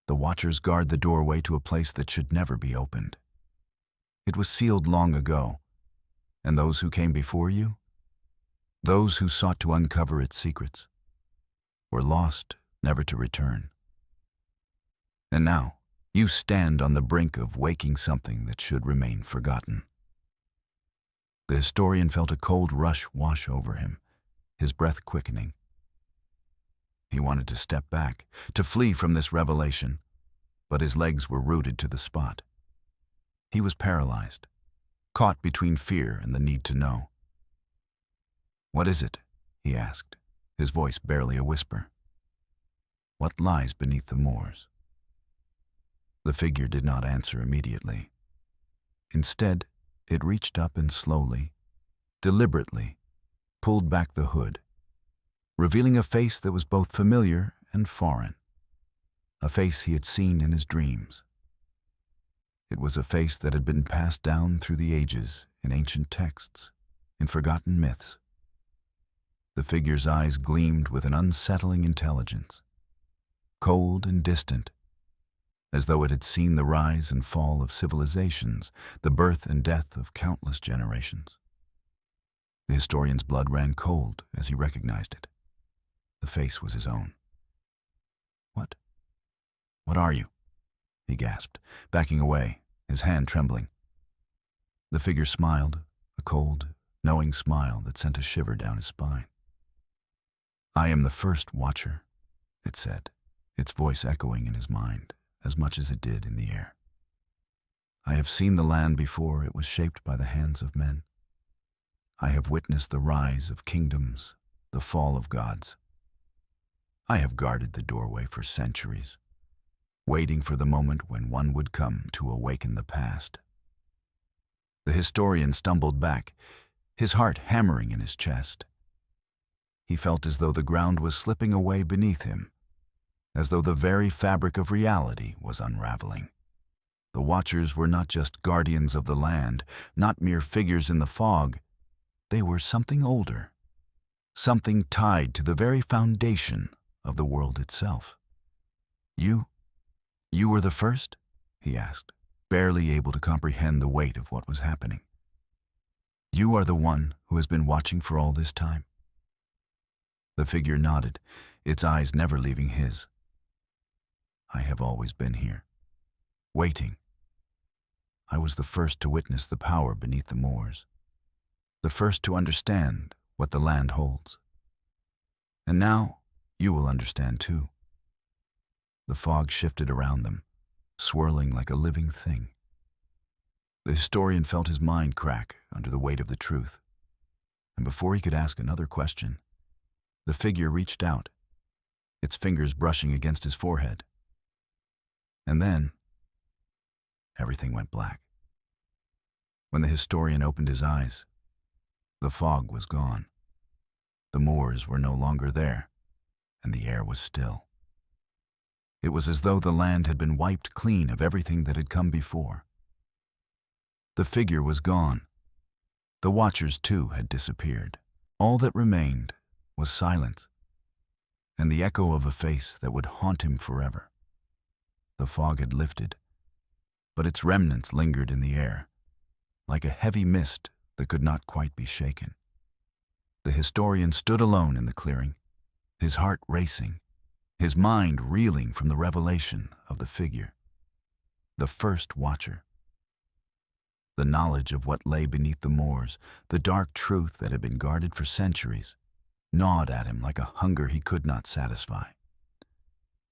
The Watchers guard the doorway to a place that should never be opened. It was sealed long ago, and those who came before you, those who sought to uncover its secrets, were lost, never to return. And now, you stand on the brink of waking something that should remain forgotten. The historian felt a cold rush wash over him, his breath quickening. He wanted to step back, to flee from this revelation, but his legs were rooted to the spot. He was paralyzed, caught between fear and the need to know. "What is it?" he asked, his voice barely a whisper. "What lies beneath the moors?" The figure did not answer immediately. Instead, it reached up and slowly, deliberately, pulled back the hood, revealing a face that was both familiar and foreign, a face he had seen in his dreams. It was a face that had been passed down through the ages in ancient texts, in forgotten myths. The figure's eyes gleamed with an unsettling intelligence, cold and distant, as though it had seen the rise and fall of civilizations, the birth and death of countless generations. The historian's blood ran cold as he recognized it. The face was his own. What are you?" he gasped, backing away, his hand trembling. The figure smiled, a cold, knowing smile that sent a shiver down his spine. "I am the first Watcher," it said, its voice echoing in his mind as much as it did in the air. "I have seen the land before it was shaped by the hands of men. I have witnessed the rise of kingdoms, the fall of gods. I have guarded the doorway for centuries, waiting for the moment when one would come to awaken the past." The historian stumbled back, his heart hammering in his chest. He felt as though the ground was slipping away beneath him, as though the very fabric of reality was unraveling. The Watchers were not just guardians of the land, not mere figures in the fog. They were something older, something tied to the very foundation of the world itself. You were the first?" he asked, barely able to comprehend the weight of what was happening. "You are the one who has been watching for all this time?" The figure nodded, its eyes never leaving his. "I have always been here, waiting. I was the first to witness the power beneath the moors, the first to understand what the land holds. And now you will understand too." The fog shifted around them, swirling like a living thing. The historian felt his mind crack under the weight of the truth, and before he could ask another question, the figure reached out, its fingers brushing against his forehead. And then, everything went black. When the historian opened his eyes, the fog was gone. The moors were no longer there, and the air was still. It was as though the land had been wiped clean of everything that had come before. The figure was gone. The Watchers, too, had disappeared. All that remained was silence, and the echo of a face that would haunt him forever. The fog had lifted, but its remnants lingered in the air, like a heavy mist that could not quite be shaken. The historian stood alone in the clearing, his heart racing, his mind reeling from the revelation of the figure, the first Watcher. The knowledge of what lay beneath the moors, the dark truth that had been guarded for centuries, gnawed at him like a hunger he could not satisfy.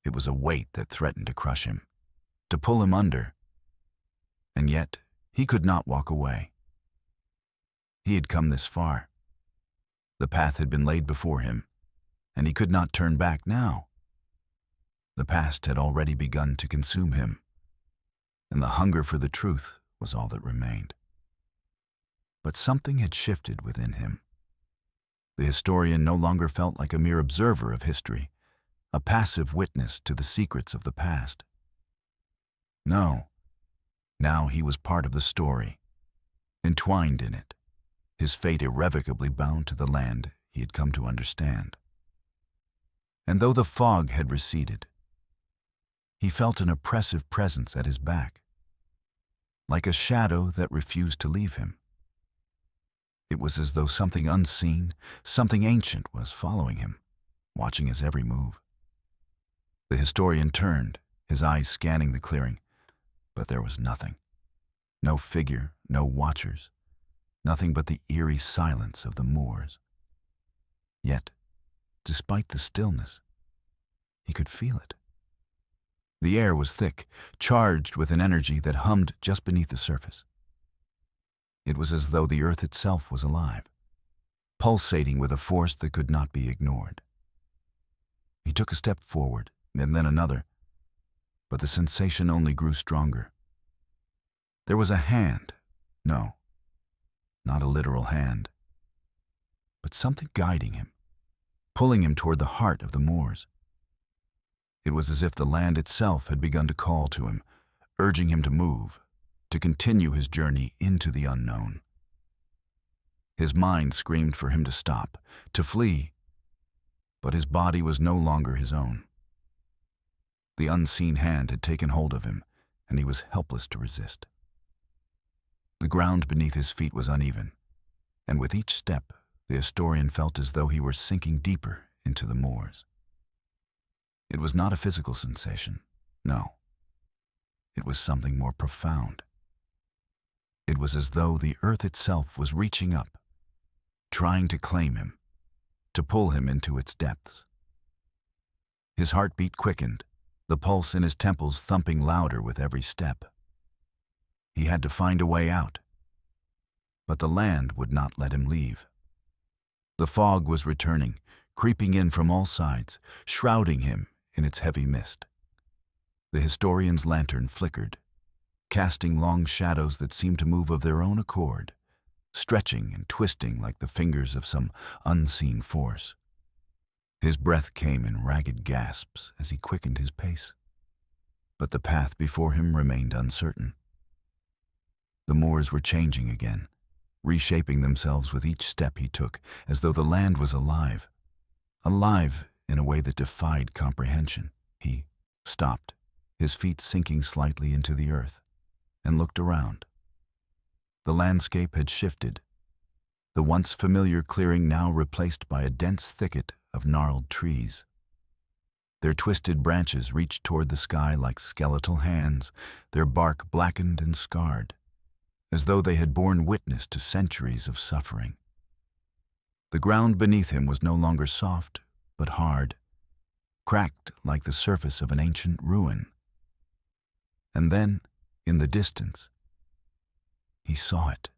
It was a weight that threatened to crush him, to pull him under. And yet, he could not walk away. He had come this far. The path had been laid before him, and he could not turn back now. The past had already begun to consume him, and the hunger for the truth was all that remained. But something had shifted within him. The historian no longer felt like a mere observer of history, a passive witness to the secrets of the past. No, now he was part of the story, entwined in it, his fate irrevocably bound to the land he had come to understand. And though the fog had receded, he felt an oppressive presence at his back, like a shadow that refused to leave him. It was as though something unseen, something ancient was following him, watching his every move. The historian turned, his eyes scanning the clearing, but there was nothing. No figure, no watchers, nothing but the eerie silence of the moors. Yet, despite the stillness, he could feel it. The air was thick, charged with an energy that hummed just beneath the surface. It was as though the earth itself was alive, pulsating with a force that could not be ignored. He took a step forward, and then another, but the sensation only grew stronger. There was a hand, no, not a literal hand, but something guiding him, pulling him toward the heart of the moors. It was as if the land itself had begun to call to him, urging him to move, to continue his journey into the unknown. His mind screamed for him to stop, to flee, but his body was no longer his own. The unseen hand had taken hold of him, and he was helpless to resist. The ground beneath his feet was uneven, and with each step, the historian felt as though he were sinking deeper into the moors. It was not a physical sensation, no. It was something more profound. It was as though the earth itself was reaching up, trying to claim him, to pull him into its depths. His heartbeat quickened, the pulse in his temples thumping louder with every step. He had to find a way out, but the land would not let him leave. The fog was returning, creeping in from all sides, shrouding him in its heavy mist. The historian's lantern flickered, casting long shadows that seemed to move of their own accord, stretching and twisting like the fingers of some unseen force. His breath came in ragged gasps as he quickened his pace, but the path before him remained uncertain. The moors were changing again, reshaping themselves with each step he took, as though the land was alive, alive in a way that defied comprehension. He stopped, his feet sinking slightly into the earth, and looked around. The landscape had shifted, the once familiar clearing now replaced by a dense thicket of gnarled trees. Their twisted branches reached toward the sky like skeletal hands, their bark blackened and scarred, as though they had borne witness to centuries of suffering. The ground beneath him was no longer soft, but hard, cracked like the surface of an ancient ruin. And then, in the distance, he saw it.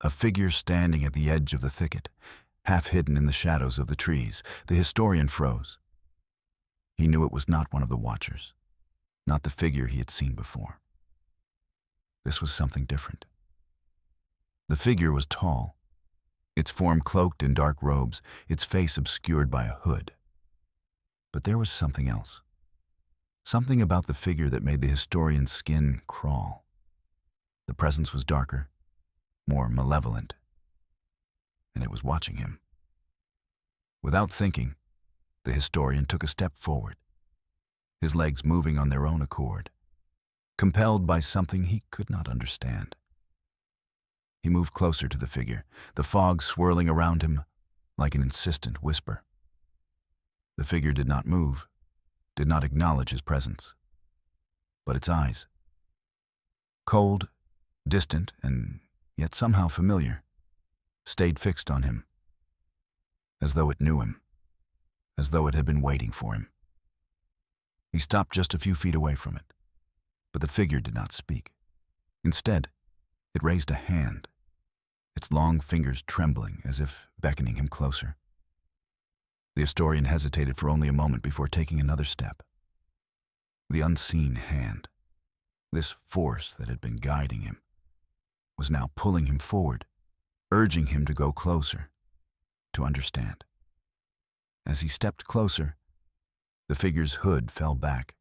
A figure standing at the edge of the thicket, half hidden in the shadows of the trees. The historian froze. He knew it was not one of the watchers, not the figure he had seen before. This was something different. The figure was tall, its form cloaked in dark robes, its face obscured by a hood. But there was something else. Something about the figure that made the historian's skin crawl. The presence was darker, more malevolent, and it was watching him. Without thinking, the historian took a step forward, his legs moving on their own accord, compelled by something he could not understand. He moved closer to the figure, the fog swirling around him like an insistent whisper. The figure did not move, did not acknowledge his presence. But its eyes, cold, distant, and yet somehow familiar, stayed fixed on him, as though it knew him, as though it had been waiting for him. He stopped just a few feet away from it, but the figure did not speak. Instead, it raised a hand, its long fingers trembling as if beckoning him closer. The historian hesitated for only a moment before taking another step. The unseen hand, this force that had been guiding him, was now pulling him forward, urging him to go closer, to understand. As he stepped closer, the figure's hood fell back,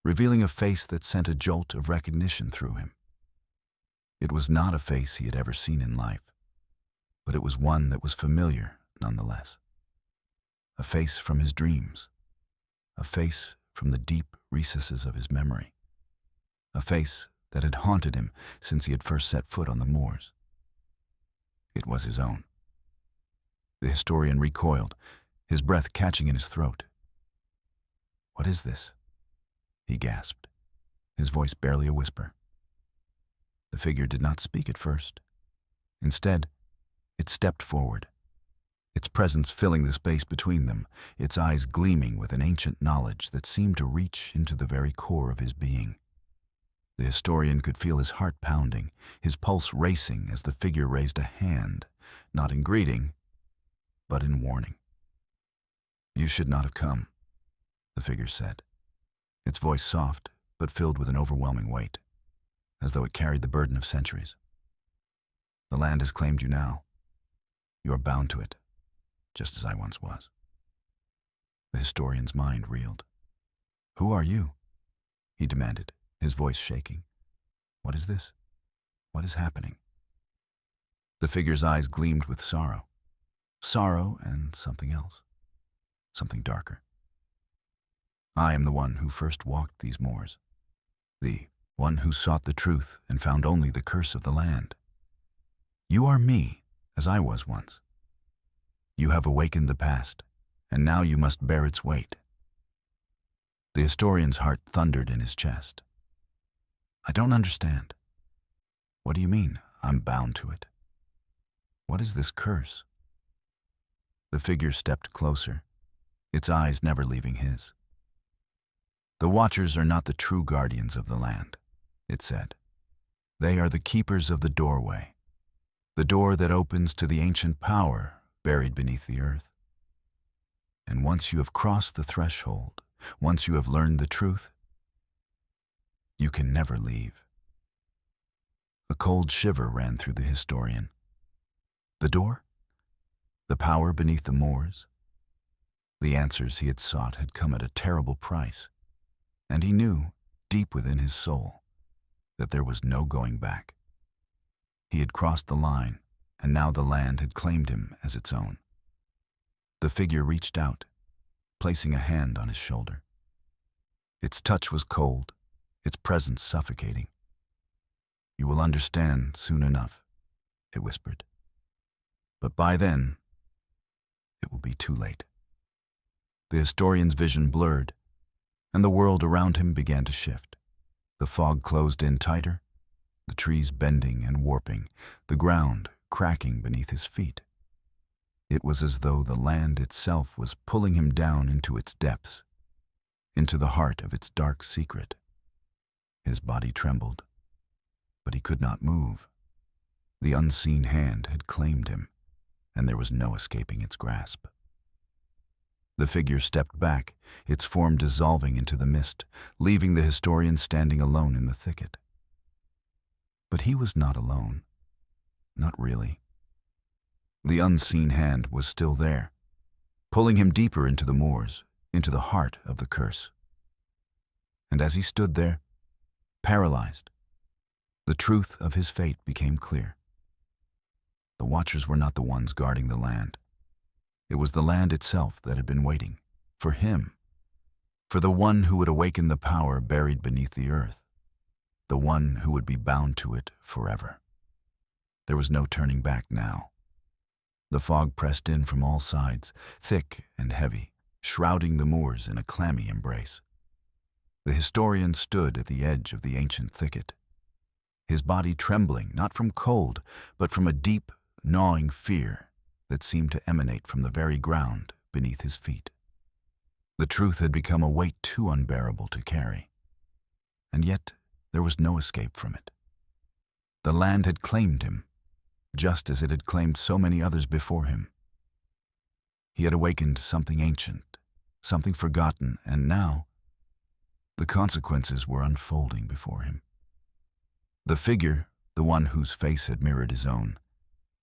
revealing a face that sent a jolt of recognition through him. It was not a face he had ever seen in life, but it was one that was familiar nonetheless. A face from his dreams, a face from the deep recesses of his memory, a face that had haunted him since he had first set foot on the moors. It was his own. The historian recoiled, his breath catching in his throat. "What is this?" he gasped, his voice barely a whisper. The figure did not speak at first. Instead, it stepped forward, its presence filling the space between them, its eyes gleaming with an ancient knowledge that seemed to reach into the very core of his being. The historian could feel his heart pounding, his pulse racing as the figure raised a hand, not in greeting, but in warning. "You should not have come," the figure said, its voice soft but filled with an overwhelming weight, as though it carried the burden of centuries. "The land has claimed you now. You are bound to it, just as I once was." The historian's mind reeled. "Who are you?" he demanded, his voice shaking. "What is this? What is happening?" The figure's eyes gleamed with sorrow. Sorrow and something else. Something darker. "I am the one who first walked these moors. The one who sought the truth and found only the curse of the land. You are me, as I was once. You have awakened the past, and now you must bear its weight." The historian's heart thundered in his chest. "I don't understand. What do you mean, I'm bound to it? What is this curse?" The figure stepped closer, its eyes never leaving his. "The Watchers are not the true guardians of the land," it said. "They are the keepers of the doorway, the door that opens to the ancient power buried beneath the earth. And once you have crossed the threshold, once you have learned the truth, you can never leave." A cold shiver ran through the historian. The door? The power beneath the moors? The answers he had sought had come at a terrible price, and he knew, deep within his soul, that there was no going back. He had crossed the line, and now the land had claimed him as its own. The figure reached out, placing a hand on his shoulder. Its touch was cold, its presence suffocating. "You will understand soon enough," it whispered. "But by then, it will be too late." The historian's vision blurred, and the world around him began to shift. The fog closed in tighter, the trees bending and warping, the ground cracking beneath his feet. It was as though the land itself was pulling him down into its depths, into the heart of its dark secret. His body trembled, but he could not move. The unseen hand had claimed him, and there was no escaping its grasp. The figure stepped back, its form dissolving into the mist, leaving the historian standing alone in the thicket. But he was not alone. Not really. The unseen hand was still there, pulling him deeper into the moors, into the heart of the curse. And as he stood there, paralyzed, the truth of his fate became clear. The Watchers were not the ones guarding the land. It was the land itself that had been waiting, for him, for the one who would awaken the power buried beneath the earth, the one who would be bound to it forever. There was no turning back now. The fog pressed in from all sides, thick and heavy, shrouding the moors in a clammy embrace. The historian stood at the edge of the ancient thicket, his body trembling not from cold, but from a deep, gnawing fear that seemed to emanate from the very ground beneath his feet. The truth had become a weight too unbearable to carry, and yet there was no escape from it. The land had claimed him, just as it had claimed so many others before him. He had awakened something ancient, something forgotten, and now the consequences were unfolding before him. The figure, the one whose face had mirrored his own,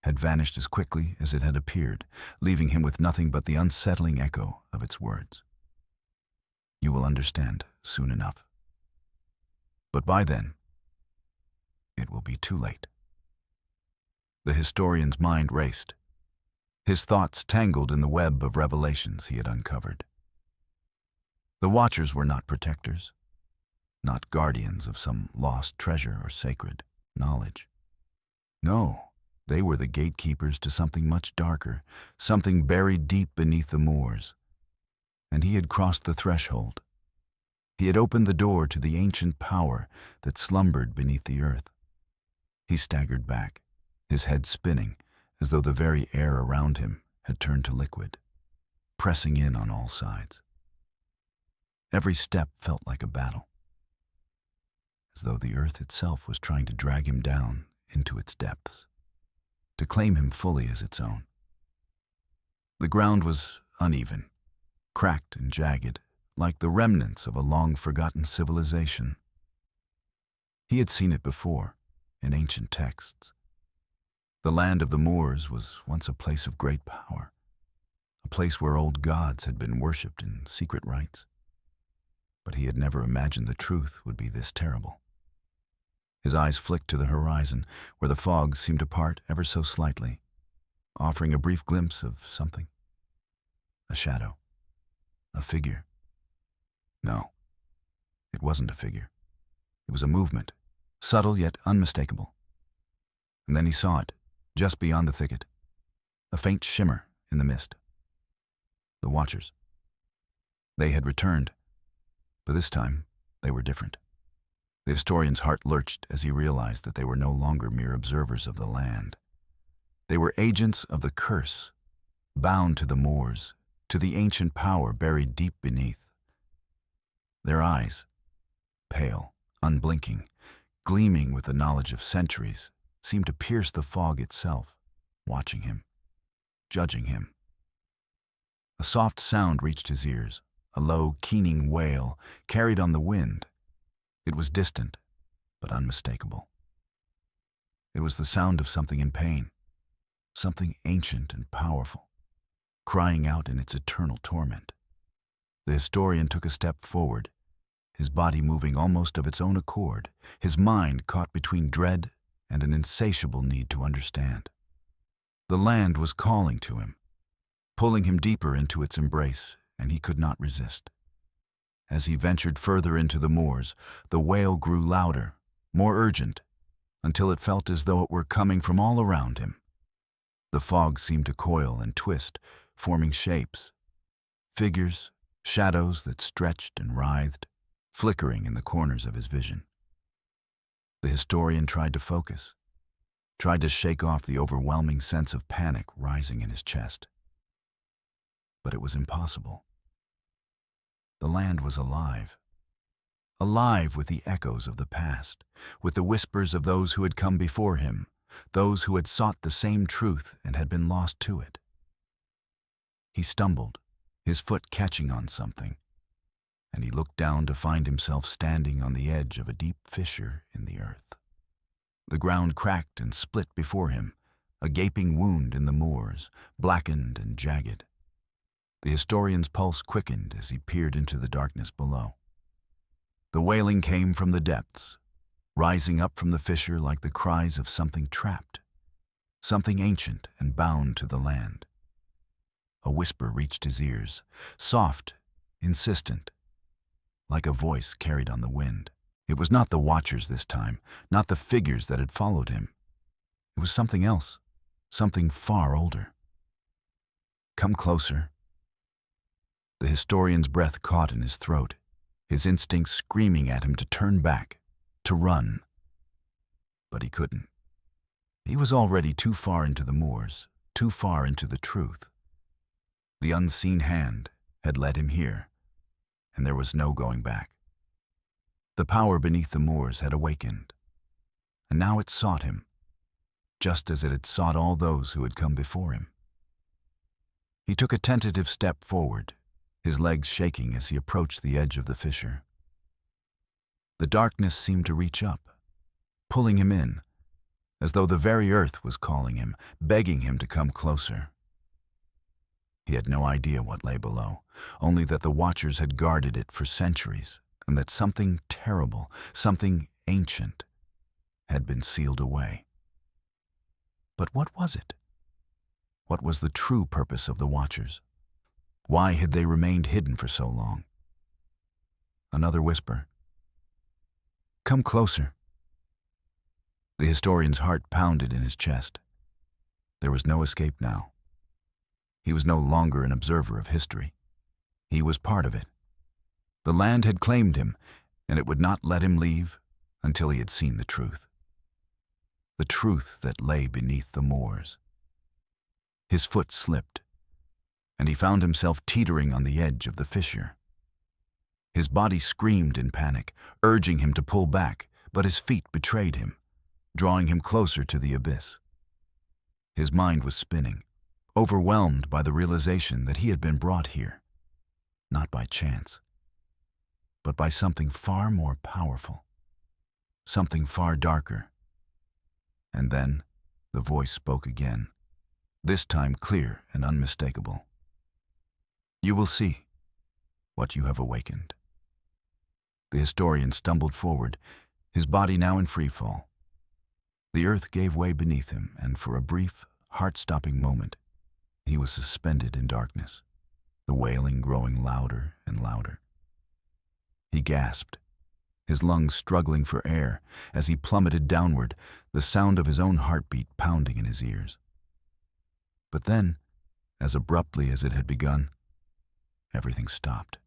had vanished as quickly as it had appeared, leaving him with nothing but the unsettling echo of its words. You will understand soon enough. But by then, it will be too late. The historian's mind raced, his thoughts tangled in the web of revelations he had uncovered. The Watchers were not protectors, not guardians of some lost treasure or sacred knowledge. No, they were the gatekeepers to something much darker, something buried deep beneath the moors. And he had crossed the threshold. He had opened the door to the ancient power that slumbered beneath the earth. He staggered back, his head spinning, as though the very air around him had turned to liquid, pressing in on all sides. Every step felt like a battle, as though the earth itself was trying to drag him down into its depths, to claim him fully as its own. The ground was uneven, cracked and jagged, like the remnants of a long-forgotten civilization. He had seen it before, in ancient texts. The land of the Moors was once a place of great power, a place where old gods had been worshipped in secret rites. But he had never imagined the truth would be this terrible. His eyes flicked to the horizon, where the fog seemed to part ever so slightly, offering a brief glimpse of something. A shadow. A figure. No, it wasn't a figure. It was a movement, subtle yet unmistakable. And then he saw it, just beyond the thicket, a faint shimmer in the mist. The Watchers. They had returned, but this time they were different. The historian's heart lurched as he realized that they were no longer mere observers of the land. They were agents of the curse, bound to the moors, to the ancient power buried deep beneath. Their eyes, pale, unblinking, gleaming with the knowledge of centuries, seemed to pierce the fog itself, watching him, judging him. A soft sound reached his ears, a low, keening wail carried on the wind. It was distant, but unmistakable. It was the sound of something in pain, something ancient and powerful, crying out in its eternal torment. The historian took a step forward, his body moving almost of its own accord, his mind caught between dread and an insatiable need to understand. The land was calling to him, pulling him deeper into its embrace, and he could not resist. As he ventured further into the moors, the wail grew louder, more urgent, until it felt as though it were coming from all around him. The fog seemed to coil and twist, forming shapes, figures, shadows that stretched and writhed, flickering in the corners of his vision. The historian tried to focus, tried to shake off the overwhelming sense of panic rising in his chest. But it was impossible. The land was alive. Alive with the echoes of the past, with the whispers of those who had come before him, those who had sought the same truth and had been lost to it. He stumbled, his foot catching on something, and he looked down to find himself standing on the edge of a deep fissure in the earth. The ground cracked and split before him, a gaping wound in the moors, blackened and jagged. The historian's pulse quickened as he peered into the darkness below. The wailing came from the depths, rising up from the fissure like the cries of something trapped, something ancient and bound to the land. A whisper reached his ears, soft, insistent, like a voice carried on the wind. It was not the Watchers this time, not the figures that had followed him. It was something else, something far older. Come closer. The historian's breath caught in his throat, his instincts screaming at him to turn back, to run. But he couldn't. He was already too far into the moors, too far into the truth. The unseen hand had led him here, and there was no going back. The power beneath the moors had awakened, and now it sought him, just as it had sought all those who had come before him. He took a tentative step forward, his legs shaking as he approached the edge of the fissure. The darkness seemed to reach up, pulling him in, as though the very earth was calling him, begging him to come closer. He had no idea what lay below, only that the Watchers had guarded it for centuries, and that something terrible, something ancient, had been sealed away. But what was it? What was the true purpose of the Watchers? Why had they remained hidden for so long? Another whisper. "Come closer." The historian's heart pounded in his chest. There was no escape now. He was no longer an observer of history. He was part of it. The land had claimed him, and it would not let him leave until he had seen the truth. The truth that lay beneath the moors. His foot slipped, and he found himself teetering on the edge of the fissure. His body screamed in panic, urging him to pull back, but his feet betrayed him, drawing him closer to the abyss. His mind was spinning, overwhelmed by the realization that he had been brought here, not by chance, but by something far more powerful, something far darker. And then the voice spoke again, this time clear and unmistakable. "You will see what you have awakened." The historian stumbled forward, his body now in free fall. The earth gave way beneath him, and for a brief, heart-stopping moment, he was suspended in darkness, the wailing growing louder and louder. He gasped, his lungs struggling for air as he plummeted downward, the sound of his own heartbeat pounding in his ears. But then, as abruptly as it had begun, everything stopped.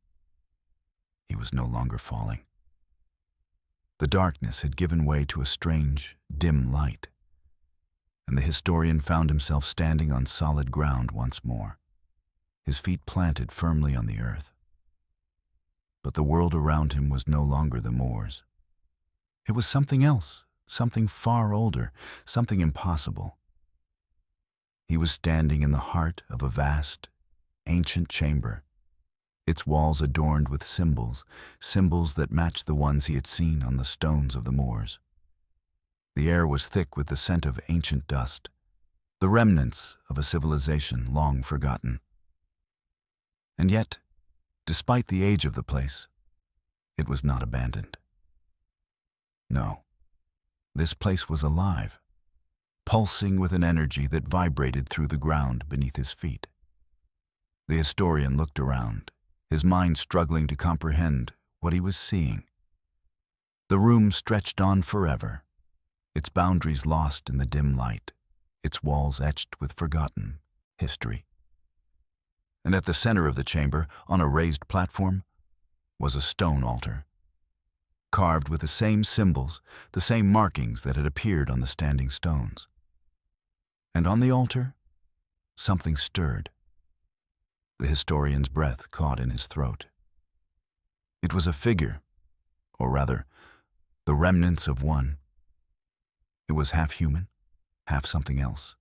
He was no longer falling. The darkness had given way to a strange, dim light, and the historian found himself standing on solid ground once more, his feet planted firmly on the earth. But the world around him was no longer the moors. It was something else, something far older, something impossible. He was standing in the heart of a vast, ancient chamber, its walls adorned with symbols that matched the ones he had seen on the stones of the moors. The air was thick with the scent of ancient dust, the remnants of a civilization long forgotten. And yet, despite the age of the place, it was not abandoned. No, this place was alive, pulsing with an energy that vibrated through the ground beneath his feet. The historian looked around, his mind struggling to comprehend what he was seeing. The room stretched on forever, its boundaries lost in the dim light, its walls etched with forgotten history. And at the center of the chamber, on a raised platform, was a stone altar, carved with the same symbols, the same markings that had appeared on the standing stones. And on the altar, something stirred. The historian's breath caught in his throat. It was a figure, or rather, the remnants of one. It was half human, half something else.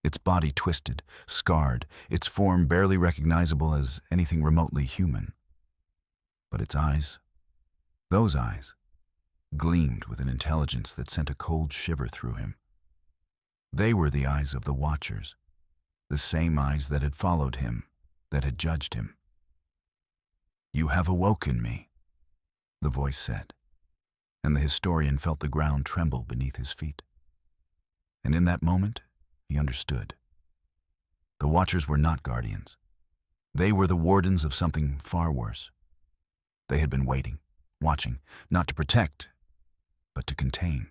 Its body twisted, scarred, its form barely recognizable as anything remotely human. But its eyes, those eyes, gleamed with an intelligence that sent a cold shiver through him. They were the eyes of the Watchers, the same eyes that had followed him, that had judged him. "You have awoken me," the voice said, and the historian felt the ground tremble beneath his feet. And in that moment, he understood. The Watchers were not guardians. They were the wardens of something far worse. They had been waiting, watching, not to protect, but to contain.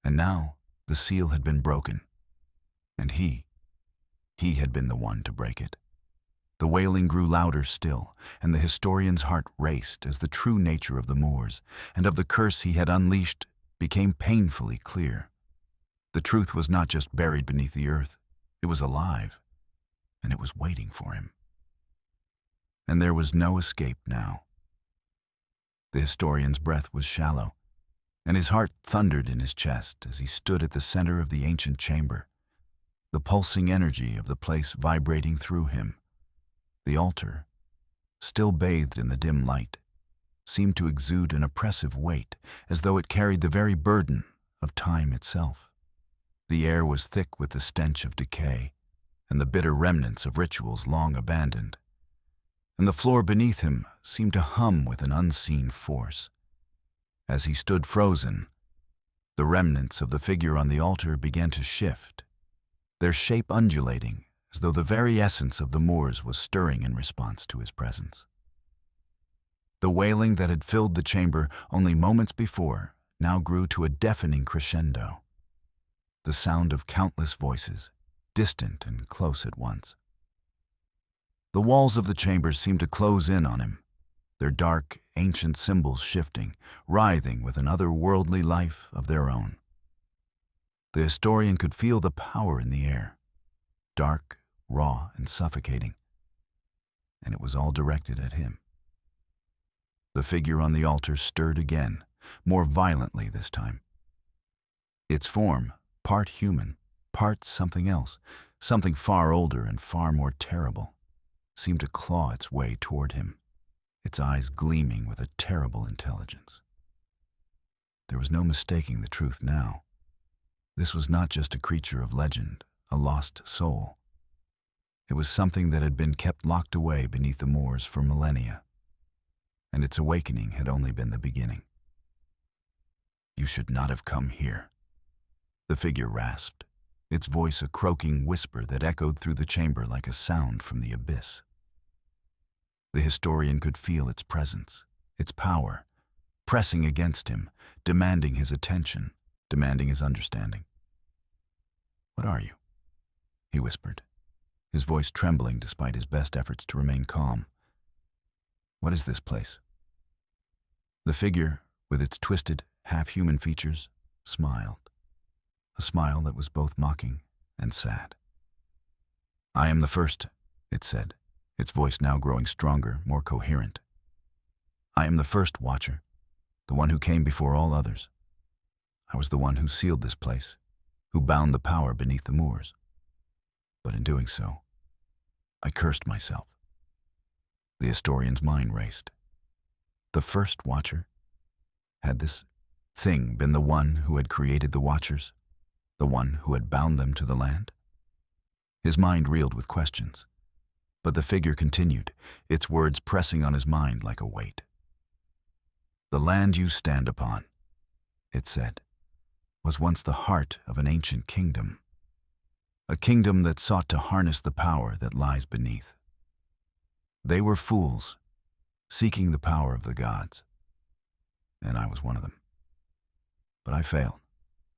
And now, the seal had been broken, and he had been the one to break it. The wailing grew louder still, and the historian's heart raced as the true nature of the moors and of the curse he had unleashed became painfully clear. The truth was not just buried beneath the earth, it was alive, and it was waiting for him. And there was no escape now. The historian's breath was shallow, and his heart thundered in his chest as he stood at the center of the ancient chamber, the pulsing energy of the place vibrating through him. The altar, still bathed in the dim light, seemed to exude an oppressive weight, as though it carried the very burden of time itself. The air was thick with the stench of decay and the bitter remnants of rituals long abandoned, and the floor beneath him seemed to hum with an unseen force. As he stood frozen, the remnants of the figure on the altar began to shift, their shape undulating as though the very essence of the moors was stirring in response to his presence. The wailing that had filled the chamber only moments before now grew to a deafening crescendo, the sound of countless voices, distant and close at once. The walls of the chamber seemed to close in on him, their dark, ancient symbols shifting, writhing with an otherworldly life of their own. The historian could feel the power in the air, dark, raw, and suffocating, and it was all directed at him. The figure on the altar stirred again, more violently this time. Its form, part human, part something else, something far older and far more terrible, seemed to claw its way toward him, its eyes gleaming with a terrible intelligence. There was no mistaking the truth now. This was not just a creature of legend, a lost soul. It was something that had been kept locked away beneath the moors for millennia, and its awakening had only been the beginning. "You should not have come here," the figure rasped, its voice a croaking whisper that echoed through the chamber like a sound from the abyss. The historian could feel its presence, its power, pressing against him, demanding his attention, demanding his understanding. "What are you?" he whispered, his voice trembling despite his best efforts to remain calm. "What is this place?" The figure, with its twisted, half-human features, smiled, a smile that was both mocking and sad. "I am the first," it said, its voice now growing stronger, more coherent. "I am the first watcher, the one who came before all others. I was the one who sealed this place, who bound the power beneath the moors. But in doing so, I cursed myself." The historian's mind raced. The first watcher? Had this thing been the one who had created the watchers, the one who had bound them to the land? His mind reeled with questions, but the figure continued, its words pressing on his mind like a weight. "The land you stand upon," it said, "was once the heart of an ancient kingdom, a kingdom that sought to harness the power that lies beneath. They were fools, seeking the power of the gods, and I was one of them. But I failed,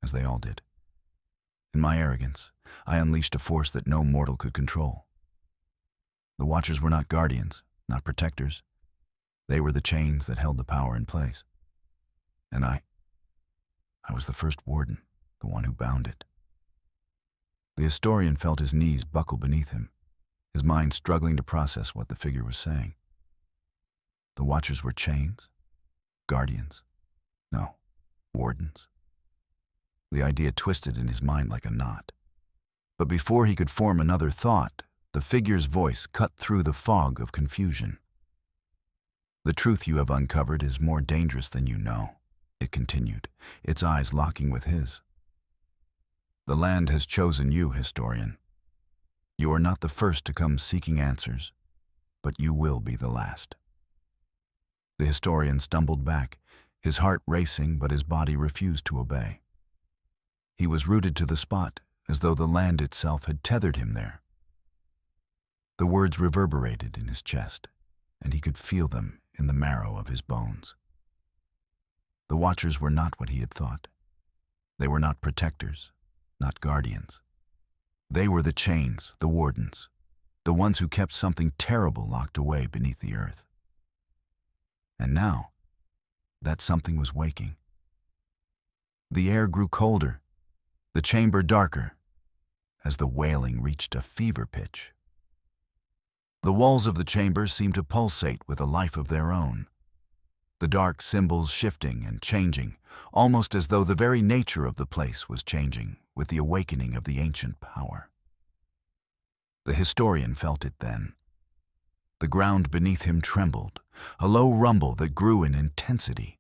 as they all did. In my arrogance, I unleashed a force that no mortal could control. The Watchers were not guardians, not protectors. They were the chains that held the power in place. And I was the first warden, the one who bound it." The historian felt his knees buckle beneath him, his mind struggling to process what the figure was saying. The Watchers were chains? Guardians? No, wardens. The idea twisted in his mind like a knot. But before he could form another thought, the figure's voice cut through the fog of confusion. "The truth you have uncovered is more dangerous than you know," it continued, its eyes locking with his. "The land has chosen you, historian. You are not the first to come seeking answers, but you will be the last." The historian stumbled back, his heart racing, but his body refused to obey. He was rooted to the spot, as though the land itself had tethered him there. The words reverberated in his chest, and he could feel them in the marrow of his bones. The Watchers were not what he had thought. They were not protectors, not guardians. They were the chains, the wardens, the ones who kept something terrible locked away beneath the earth. And now, that something was waking. The air grew colder, the chamber darker, as the wailing reached a fever pitch. The walls of the chamber seemed to pulsate with a life of their own, the dark symbols shifting and changing, almost as though the very nature of the place was changing with the awakening of the ancient power. The historian felt it then. The ground beneath him trembled, a low rumble that grew in intensity,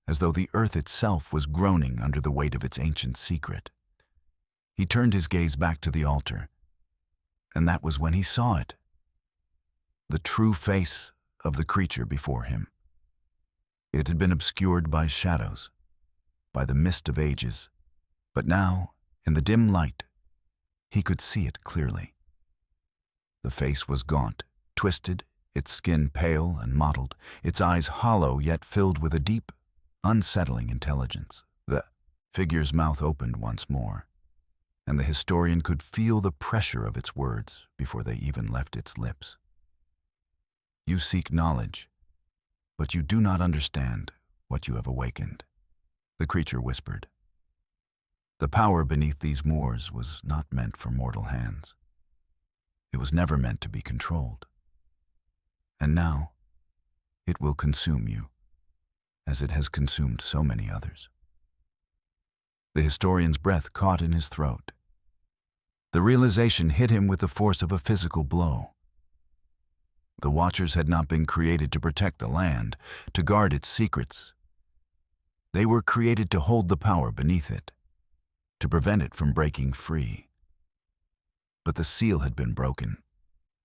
as though the earth itself was groaning under the weight of its ancient secret. He turned his gaze back to the altar, and that was when he saw it. The true face of the creature before him. It had been obscured by shadows, by the mist of ages, but now, in the dim light, he could see it clearly. The face was gaunt, twisted, its skin pale and mottled, its eyes hollow yet filled with a deep, unsettling intelligence. The figure's mouth opened once more, and the historian could feel the pressure of its words before they even left its lips. You seek knowledge, but you do not understand what you have awakened, the creature whispered. The power beneath these moors was not meant for mortal hands. It was never meant to be controlled. And now, it will consume you, as it has consumed so many others. The historian's breath caught in his throat. The realization hit him with the force of a physical blow. The Watchers had not been created to protect the land, to guard its secrets. They were created to hold the power beneath it, to prevent it from breaking free. But the seal had been broken,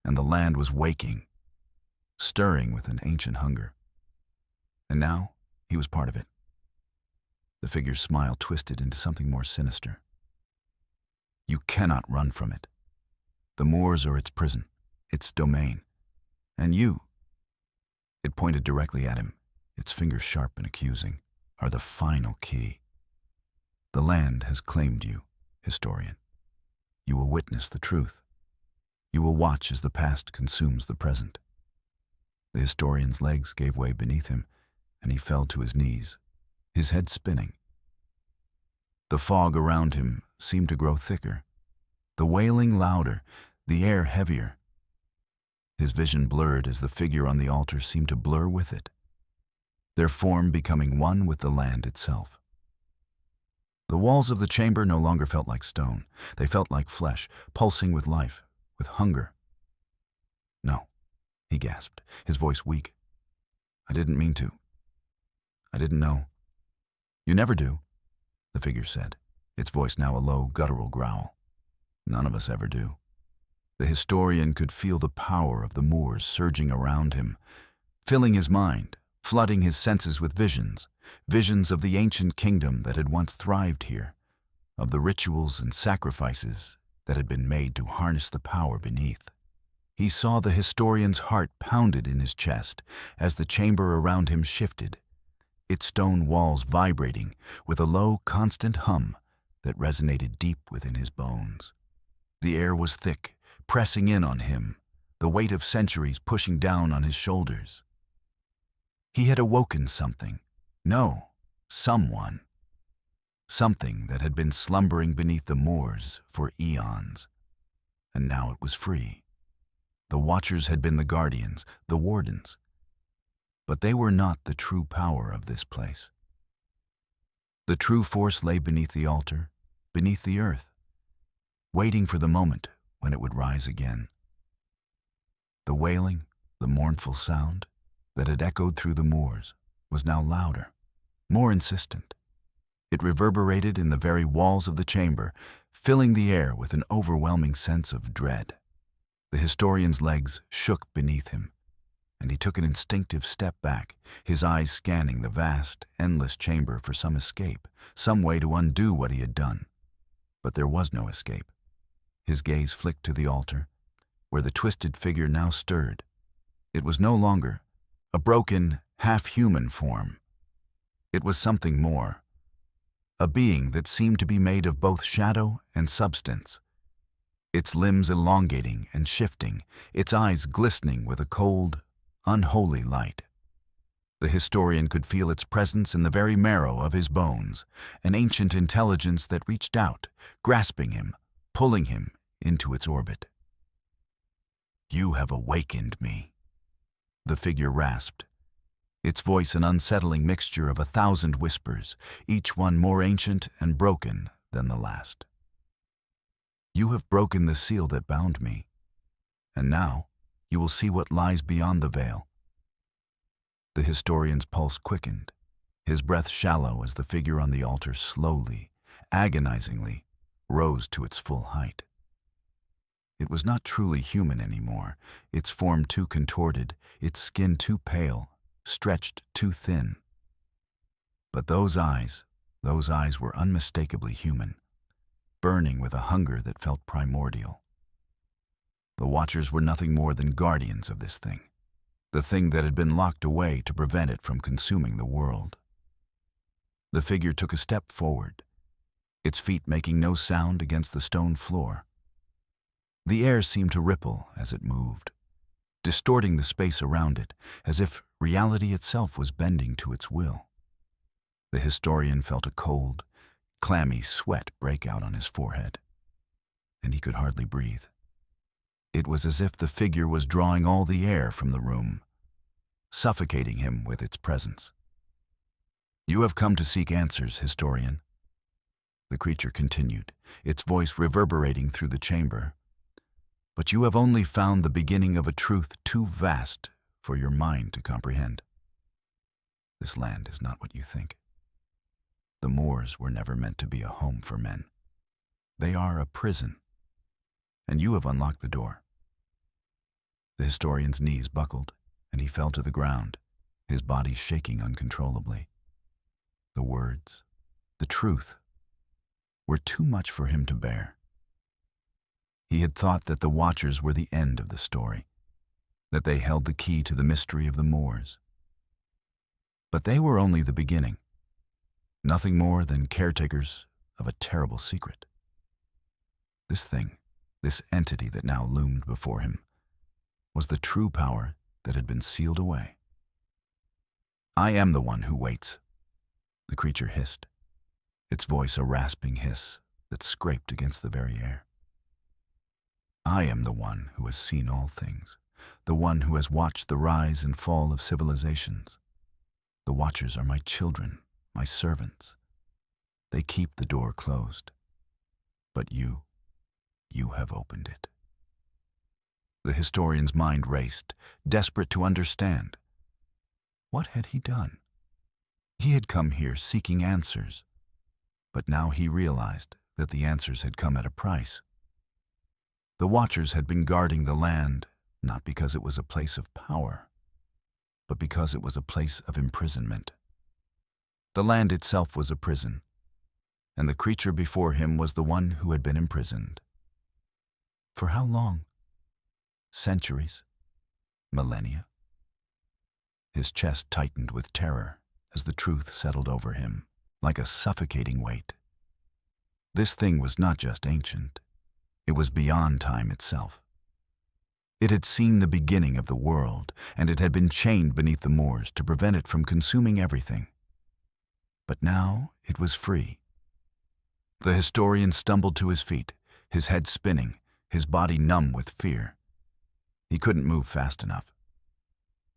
and the land was waking, stirring with an ancient hunger. And now he was part of it. The figure's smile twisted into something more sinister. You cannot run from it. The moors are its prison, its domain. And you, it pointed directly at him, its fingers sharp and accusing, are the final key. The land has claimed you, historian. You will witness the truth. You will watch as the past consumes the present. The historian's legs gave way beneath him, and he fell to his knees, his head spinning. The fog around him seemed to grow thicker, the wailing louder, the air heavier. His vision blurred as the figure on the altar seemed to blur with it, their form becoming one with the land itself. The walls of the chamber no longer felt like stone. They felt like flesh, pulsing with life, with hunger. No, he gasped, his voice weak. I didn't mean to. I didn't know. You never do, the figure said, its voice now a low, guttural growl. None of us ever do. The historian could feel the power of the moors surging around him, filling his mind, flooding his senses with visions, visions of the ancient kingdom that had once thrived here, of the rituals and sacrifices that had been made to harness the power beneath. He saw the historian's heart pounded in his chest as the chamber around him shifted, its stone walls vibrating with a low, constant hum that resonated deep within his bones. The air was thick, pressing in on him, the weight of centuries pushing down on his shoulders. He had awoken something. No, someone. Something that had been slumbering beneath the moors for eons. And now it was free. The Watchers had been the guardians, the wardens. But they were not the true power of this place. The true force lay beneath the altar, beneath the earth, waiting for the moment when it would rise again. The wailing, the mournful sound that had echoed through the moors was now louder, more insistent. It reverberated in the very walls of the chamber, filling the air with an overwhelming sense of dread. The historian's legs shook beneath him, and he took an instinctive step back, his eyes scanning the vast, endless chamber for some escape, some way to undo what he had done. But there was no escape. His gaze flicked to the altar, where the twisted figure now stirred. It was no longer a broken, half-human form. It was something more, a being that seemed to be made of both shadow and substance, its limbs elongating and shifting, its eyes glistening with a cold, unholy light. The historian could feel its presence in the very marrow of his bones, an ancient intelligence that reached out, grasping him, pulling him into its orbit. You have awakened me, the figure rasped, its voice an unsettling mixture of 1,000 whispers, each one more ancient and broken than the last. You have broken the seal that bound me, And now, you will see what lies beyond the veil. The historian's pulse quickened, his breath shallow as the figure on the altar slowly, agonizingly, rose to its full height. It was not truly human anymore, its form too contorted, its skin too pale, stretched too thin. But those eyes were unmistakably human, burning with a hunger that felt primordial. The Watchers were nothing more than guardians of this thing, the thing that had been locked away to prevent it from consuming the world. The figure took a step forward, its feet making no sound against the stone floor. The air seemed to ripple as it moved, distorting the space around it, as if reality itself was bending to its will. The historian felt a cold, clammy sweat break out on his forehead, and he could hardly breathe. It was as if the figure was drawing all the air from the room, suffocating him with its presence. "You have come to seek answers, historian," the creature continued, its voice reverberating through the chamber. "But you have only found the beginning of a truth too vast for your mind to comprehend. This land is not what you think. The moors were never meant to be a home for men. They are a prison, and you have unlocked the door." The historian's knees buckled, and he fell to the ground, his body shaking uncontrollably. The words, the truth, were too much for him to bear. He had thought that the Watchers were the end of the story, that they held the key to the mystery of the moors. But they were only the beginning, nothing more than caretakers of a terrible secret. This thing, this entity that now loomed before him, was the true power that had been sealed away. "I am the one who waits," the creature hissed, its voice a rasping hiss that scraped against the very air. "I am the one who has seen all things, the one who has watched the rise and fall of civilizations. The Watchers are my children, my servants. They keep the door closed. But you have opened it." The historian's mind raced, desperate to understand. What had he done? He had come here seeking answers, but now he realized that the answers had come at a price. The Watchers had been guarding the land, not because it was a place of power, but because it was a place of imprisonment. The land itself was a prison, and the creature before him was the one who had been imprisoned. For how long? Centuries? Millennia? His chest tightened with terror as the truth settled over him, like a suffocating weight. This thing was not just ancient, it was beyond time itself. It had seen the beginning of the world, and it had been chained beneath the moors to prevent it from consuming everything. But now it was free. The historian stumbled to his feet, his head spinning, his body numb with fear. He couldn't move fast enough.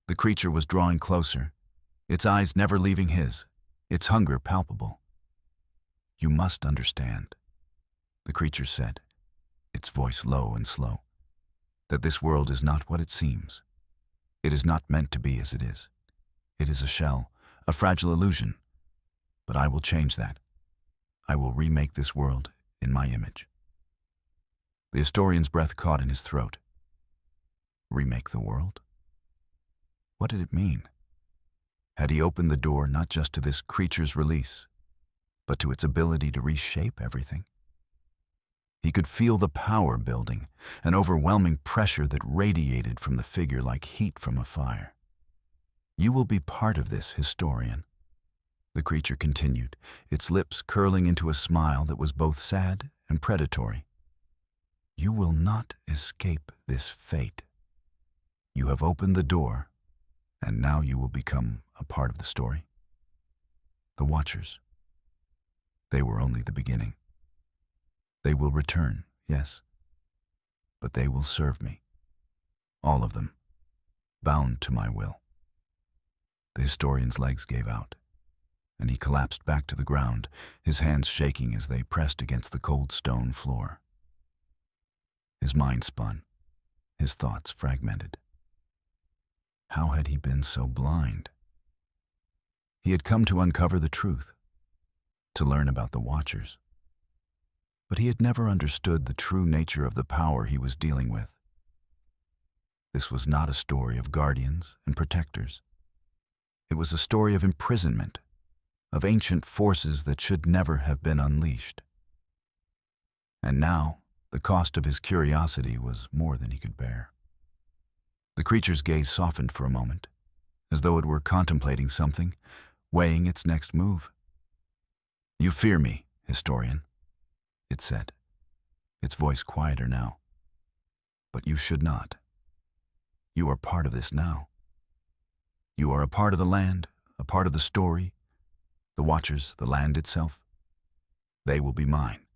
The creature was drawing closer, its eyes never leaving his, its hunger palpable. "You must understand," the creature said, its voice low and slow, "that this world is not what it seems. It is not meant to be as it is. It is a shell, a fragile illusion. But I will change that. I will remake this world in my image." The historian's breath caught in his throat. Remake the world? What did it mean? Had he opened the door not just to this creature's release, but to its ability to reshape everything? He could feel the power building, an overwhelming pressure that radiated from the figure like heat from a fire. "You will be part of this, historian," the creature continued, its lips curling into a smile that was both sad and predatory. "You will not escape this fate. You have opened the door, and now you will become a part of the story. The Watchers, they were only the beginning. They will return, yes, but they will serve me. All of them, bound to my will." The historian's legs gave out, and he collapsed back to the ground, his hands shaking as they pressed against the cold stone floor. His mind spun. his thoughts fragmented. How had he been so blind? He had come to uncover the truth, to learn about the Watchers. But he had never understood the true nature of the power he was dealing with. This was not a story of guardians and protectors. It was a story of imprisonment, of ancient forces that should never have been unleashed. And now, the cost of his curiosity was more than he could bear. The creature's gaze softened for a moment, as though it were contemplating something, weighing its next move. "You fear me, historian," it said, its voice quieter now. "But you should not. You are part of this now. You are a part of the land, a part of the story, the Watchers, the land itself. They will be mine,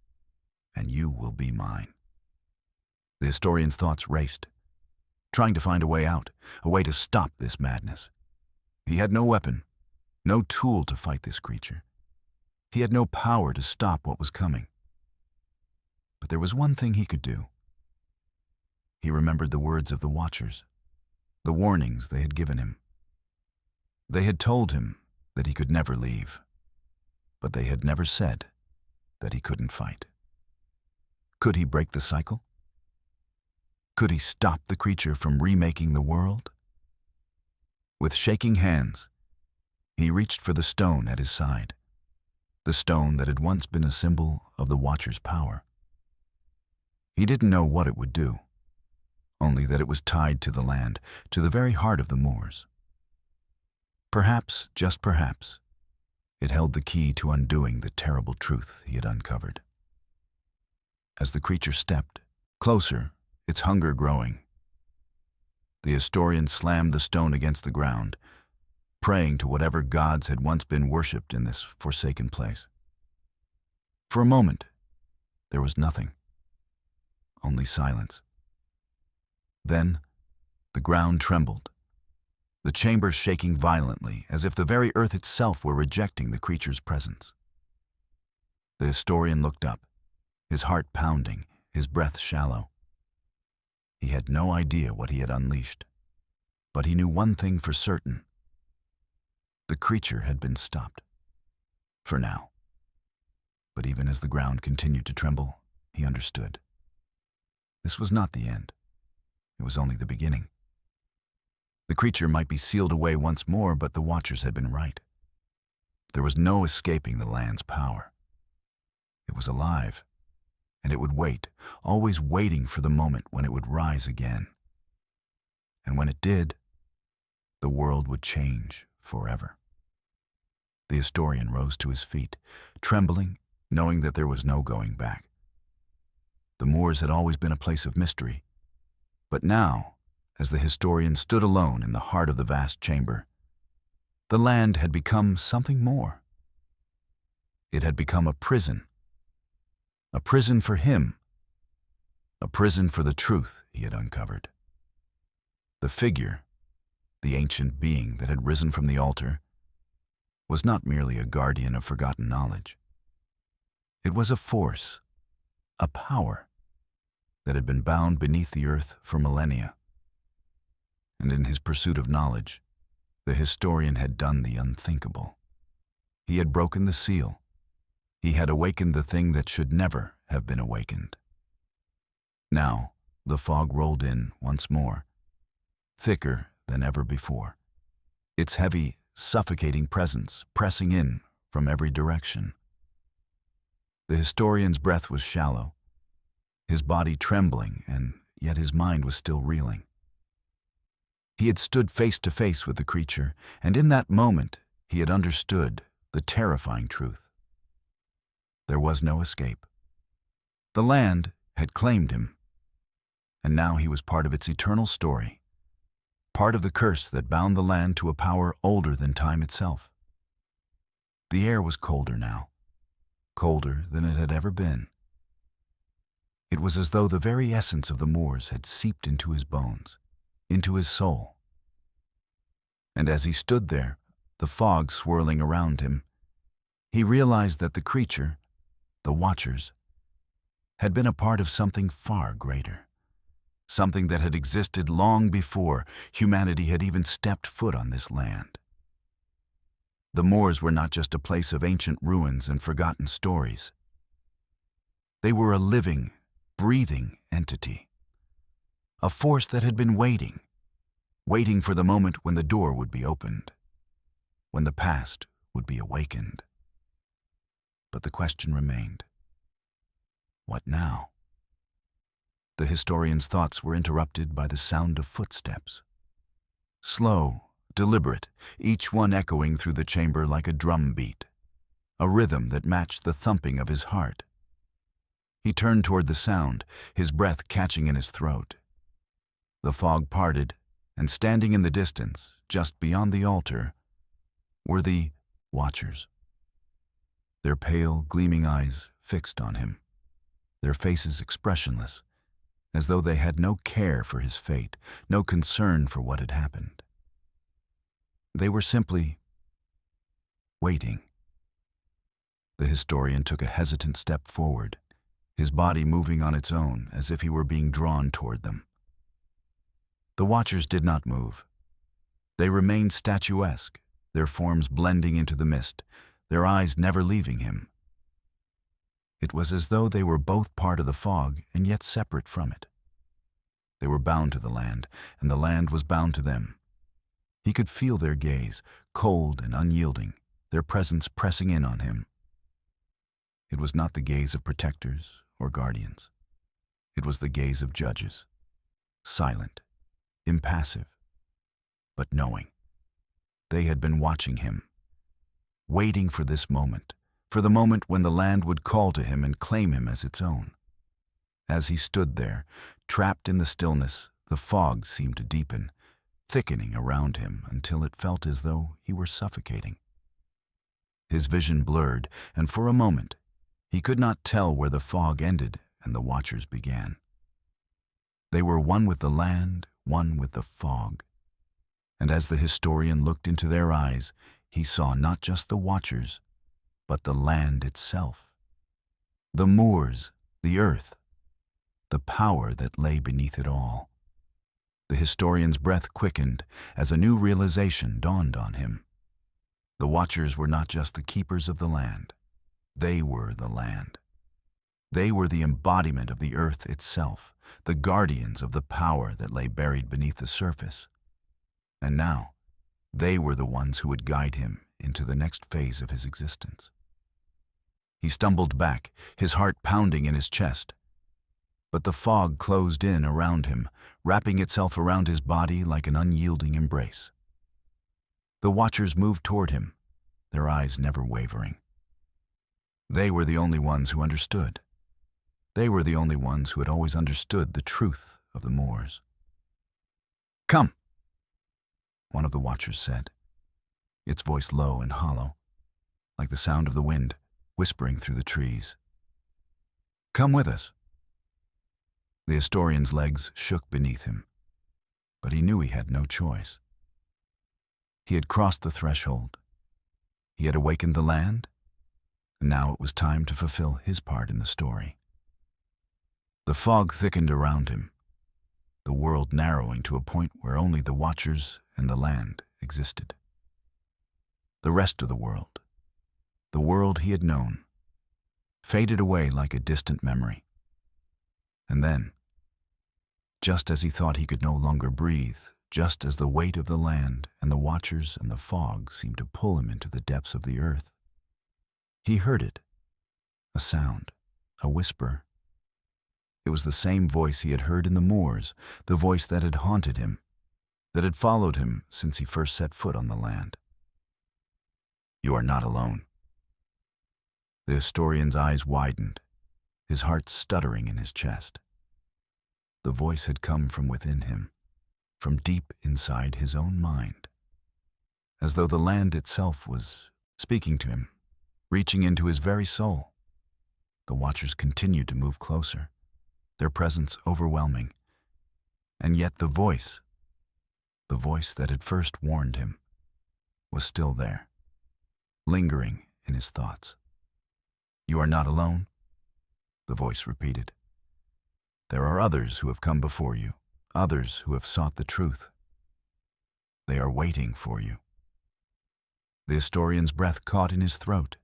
and you will be mine." The historian's thoughts raced, trying to find a way out, a way to stop this madness. He had no weapon, no tool to fight this creature. He had no power to stop what was coming. But there was one thing he could do. He remembered the words of the Watchers, the warnings they had given him. They had told him that he could never leave, but they had never said that he couldn't fight. Could he break the cycle? Could he stop the creature from remaking the world? With shaking hands, he reached for the stone at his side, the stone that had once been a symbol of the Watcher's power. He didn't know what it would do, only that it was tied to the land, to the very heart of the moors. Perhaps, just perhaps, it held the key to undoing the terrible truth he had uncovered. As the creature stepped closer, its hunger growing, the historian slammed the stone against the ground, praying to whatever gods had once been worshipped in this forsaken place. For a moment, there was nothing, only silence. Then, the ground trembled, the chamber shaking violently, as if the very earth itself were rejecting the creature's presence. The historian looked up, his heart pounding, his breath shallow. He had no idea what he had unleashed, but he knew one thing for certain. The creature had been stopped. For now. But even as the ground continued to tremble, he understood. This was not the end. It was only the beginning. The creature might be sealed away once more, but the Watchers had been right. There was no escaping the land's power. It was alive, and it would wait, always waiting for the moment when it would rise again. And when it did, the world would change forever. The historian rose to his feet, trembling, knowing that there was no going back. The moors had always been a place of mystery, but now, as the historian stood alone in the heart of the vast chamber, the land had become something more. It had become a prison for him, a prison for the truth he had uncovered. The figure, the ancient being that had risen from the altar, was not merely a guardian of forgotten knowledge. It was a force, a power, that had been bound beneath the earth for millennia. And in his pursuit of knowledge, the historian had done the unthinkable. He had broken the seal. He had awakened the thing that should never have been awakened. Now, the fog rolled in once more, thicker than ever before, its heavy, suffocating presence pressing in from every direction. The historian's breath was shallow, his body trembling, and yet his mind was still reeling. He had stood face to face with the creature, and in that moment he had understood the terrifying truth. There was no escape. The land had claimed him, and now he was part of its eternal story, part of the curse that bound the land to a power older than time itself. The air was colder now, colder than it had ever been. It was as though the very essence of the moors had seeped into his bones, into his soul. And as he stood there, the fog swirling around him, he realized that the creature, the Watchers, had been a part of something far greater, something that had existed long before humanity had even stepped foot on this land. The moors were not just a place of ancient ruins and forgotten stories. They were a living, breathing entity, a force that had been waiting for the moment when the door would be opened, when the past would be awakened. But the question remained, what now? The historian's thoughts were interrupted by the sound of footsteps. Slow, deliberate, each one echoing through the chamber like a drum beat, a rhythm that matched the thumping of his heart. He turned toward the sound, his breath catching in his throat. The fog parted, and standing in the distance, just beyond the altar, were the watchers. Their pale, gleaming eyes fixed on him, their faces expressionless, as though they had no care for his fate, no concern for what had happened. They were simply waiting. The historian took a hesitant step forward, his body moving on its own as if he were being drawn toward them. The watchers did not move. They remained statuesque, their forms blending into the mist, their eyes never leaving him. It was as though they were both part of the fog and yet separate from it. They were bound to the land, and the land was bound to them. He could feel their gaze, cold and unyielding, their presence pressing in on him. It was not the gaze of protectors or guardians. It was the gaze of judges, silent, impassive, but knowing. They had been watching him, waiting for this moment, for the moment when the land would call to him and claim him as its own. As he stood there, trapped in the stillness, the fog seemed to deepen, thickening around him until it felt as though he were suffocating. His vision blurred, and for a moment, he could not tell where the fog ended and the watchers began. They were one with the land, one with the fog. And as the historian looked into their eyes, he saw not just the watchers, but the land itself. The moors, the earth, the power that lay beneath it all. The historian's breath quickened as a new realization dawned on him. The watchers were not just the keepers of the land. They were the land. They were the embodiment of the earth itself, the guardians of the power that lay buried beneath the surface. And now, they were the ones who would guide him into the next phase of his existence. He stumbled back, his heart pounding in his chest. But the fog closed in around him, wrapping itself around his body like an unyielding embrace. The watchers moved toward him, their eyes never wavering. They were the only ones who understood. They were the only ones who had always understood the truth of the moors. "Come," one of the watchers said, its voice low and hollow, like the sound of the wind whispering through the trees. "Come with us." The historian's legs shook beneath him, but he knew he had no choice. He had crossed the threshold. He had awakened the land, and now it was time to fulfill his part in the story. The fog thickened around him, the world narrowing to a point where only the watchers and the land existed. The rest of the world he had known, faded away like a distant memory. And then, just as he thought he could no longer breathe, just as the weight of the land and the watchers and the fog seemed to pull him into the depths of the earth, he heard it, a sound, a whisper. It was the same voice he had heard in the moors, the voice that had haunted him, that had followed him since he first set foot on the land. "You are not alone." The historian's eyes widened, his heart stuttering in his chest. The voice had come from within him, from deep inside his own mind, as though the land itself was speaking to him, reaching into his very soul. The watchers continued to move closer, their presence overwhelming, and yet the voice that had first warned him, was still there, lingering in his thoughts. "You are not alone," the voice repeated. "There are others who have come before you, others who have sought the truth. They are waiting for you. The historian's breath caught in his throat.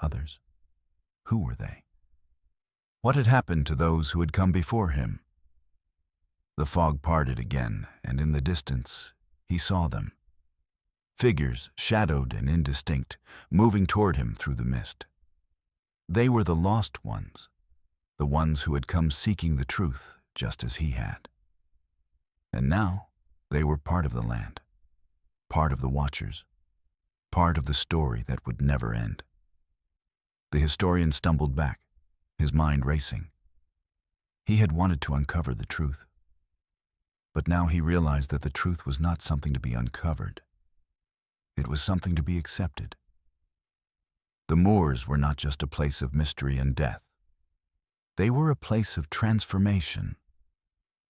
Others? Who were they? What had happened to those who had come before him? The fog parted again, and in the distance, he saw them. Figures, shadowed and indistinct, moving toward him through the mist. They were the lost ones, the ones who had come seeking the truth just as he had. And now, they were part of the land, part of the Watchers, part of the story that would never end. The historian stumbled back, his mind racing. He had wanted to uncover the truth. But now he realized that the truth was not something to be uncovered. It was something to be accepted. The moors were not just a place of mystery and death. They were a place of transformation,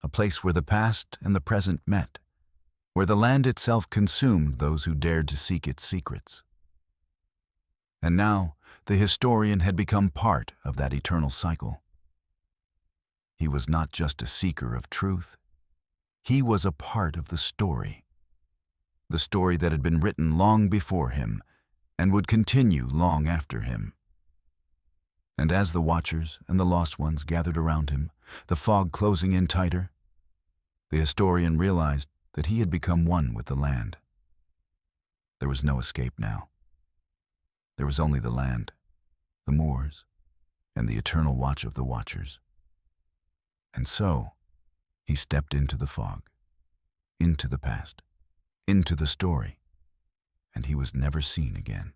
a place where the past and the present met, where the land itself consumed those who dared to seek its secrets. And now, the historian had become part of that eternal cycle. He was not just a seeker of truth. He was a part of the story that had been written long before him and would continue long after him. And as the Watchers and the lost ones gathered around him, the fog closing in tighter, the historian realized that he had become one with the land. There was no escape now. There was only the land, the moors, and the eternal watch of the Watchers. And so, he stepped into the fog, into the past, into the story, and he was never seen again.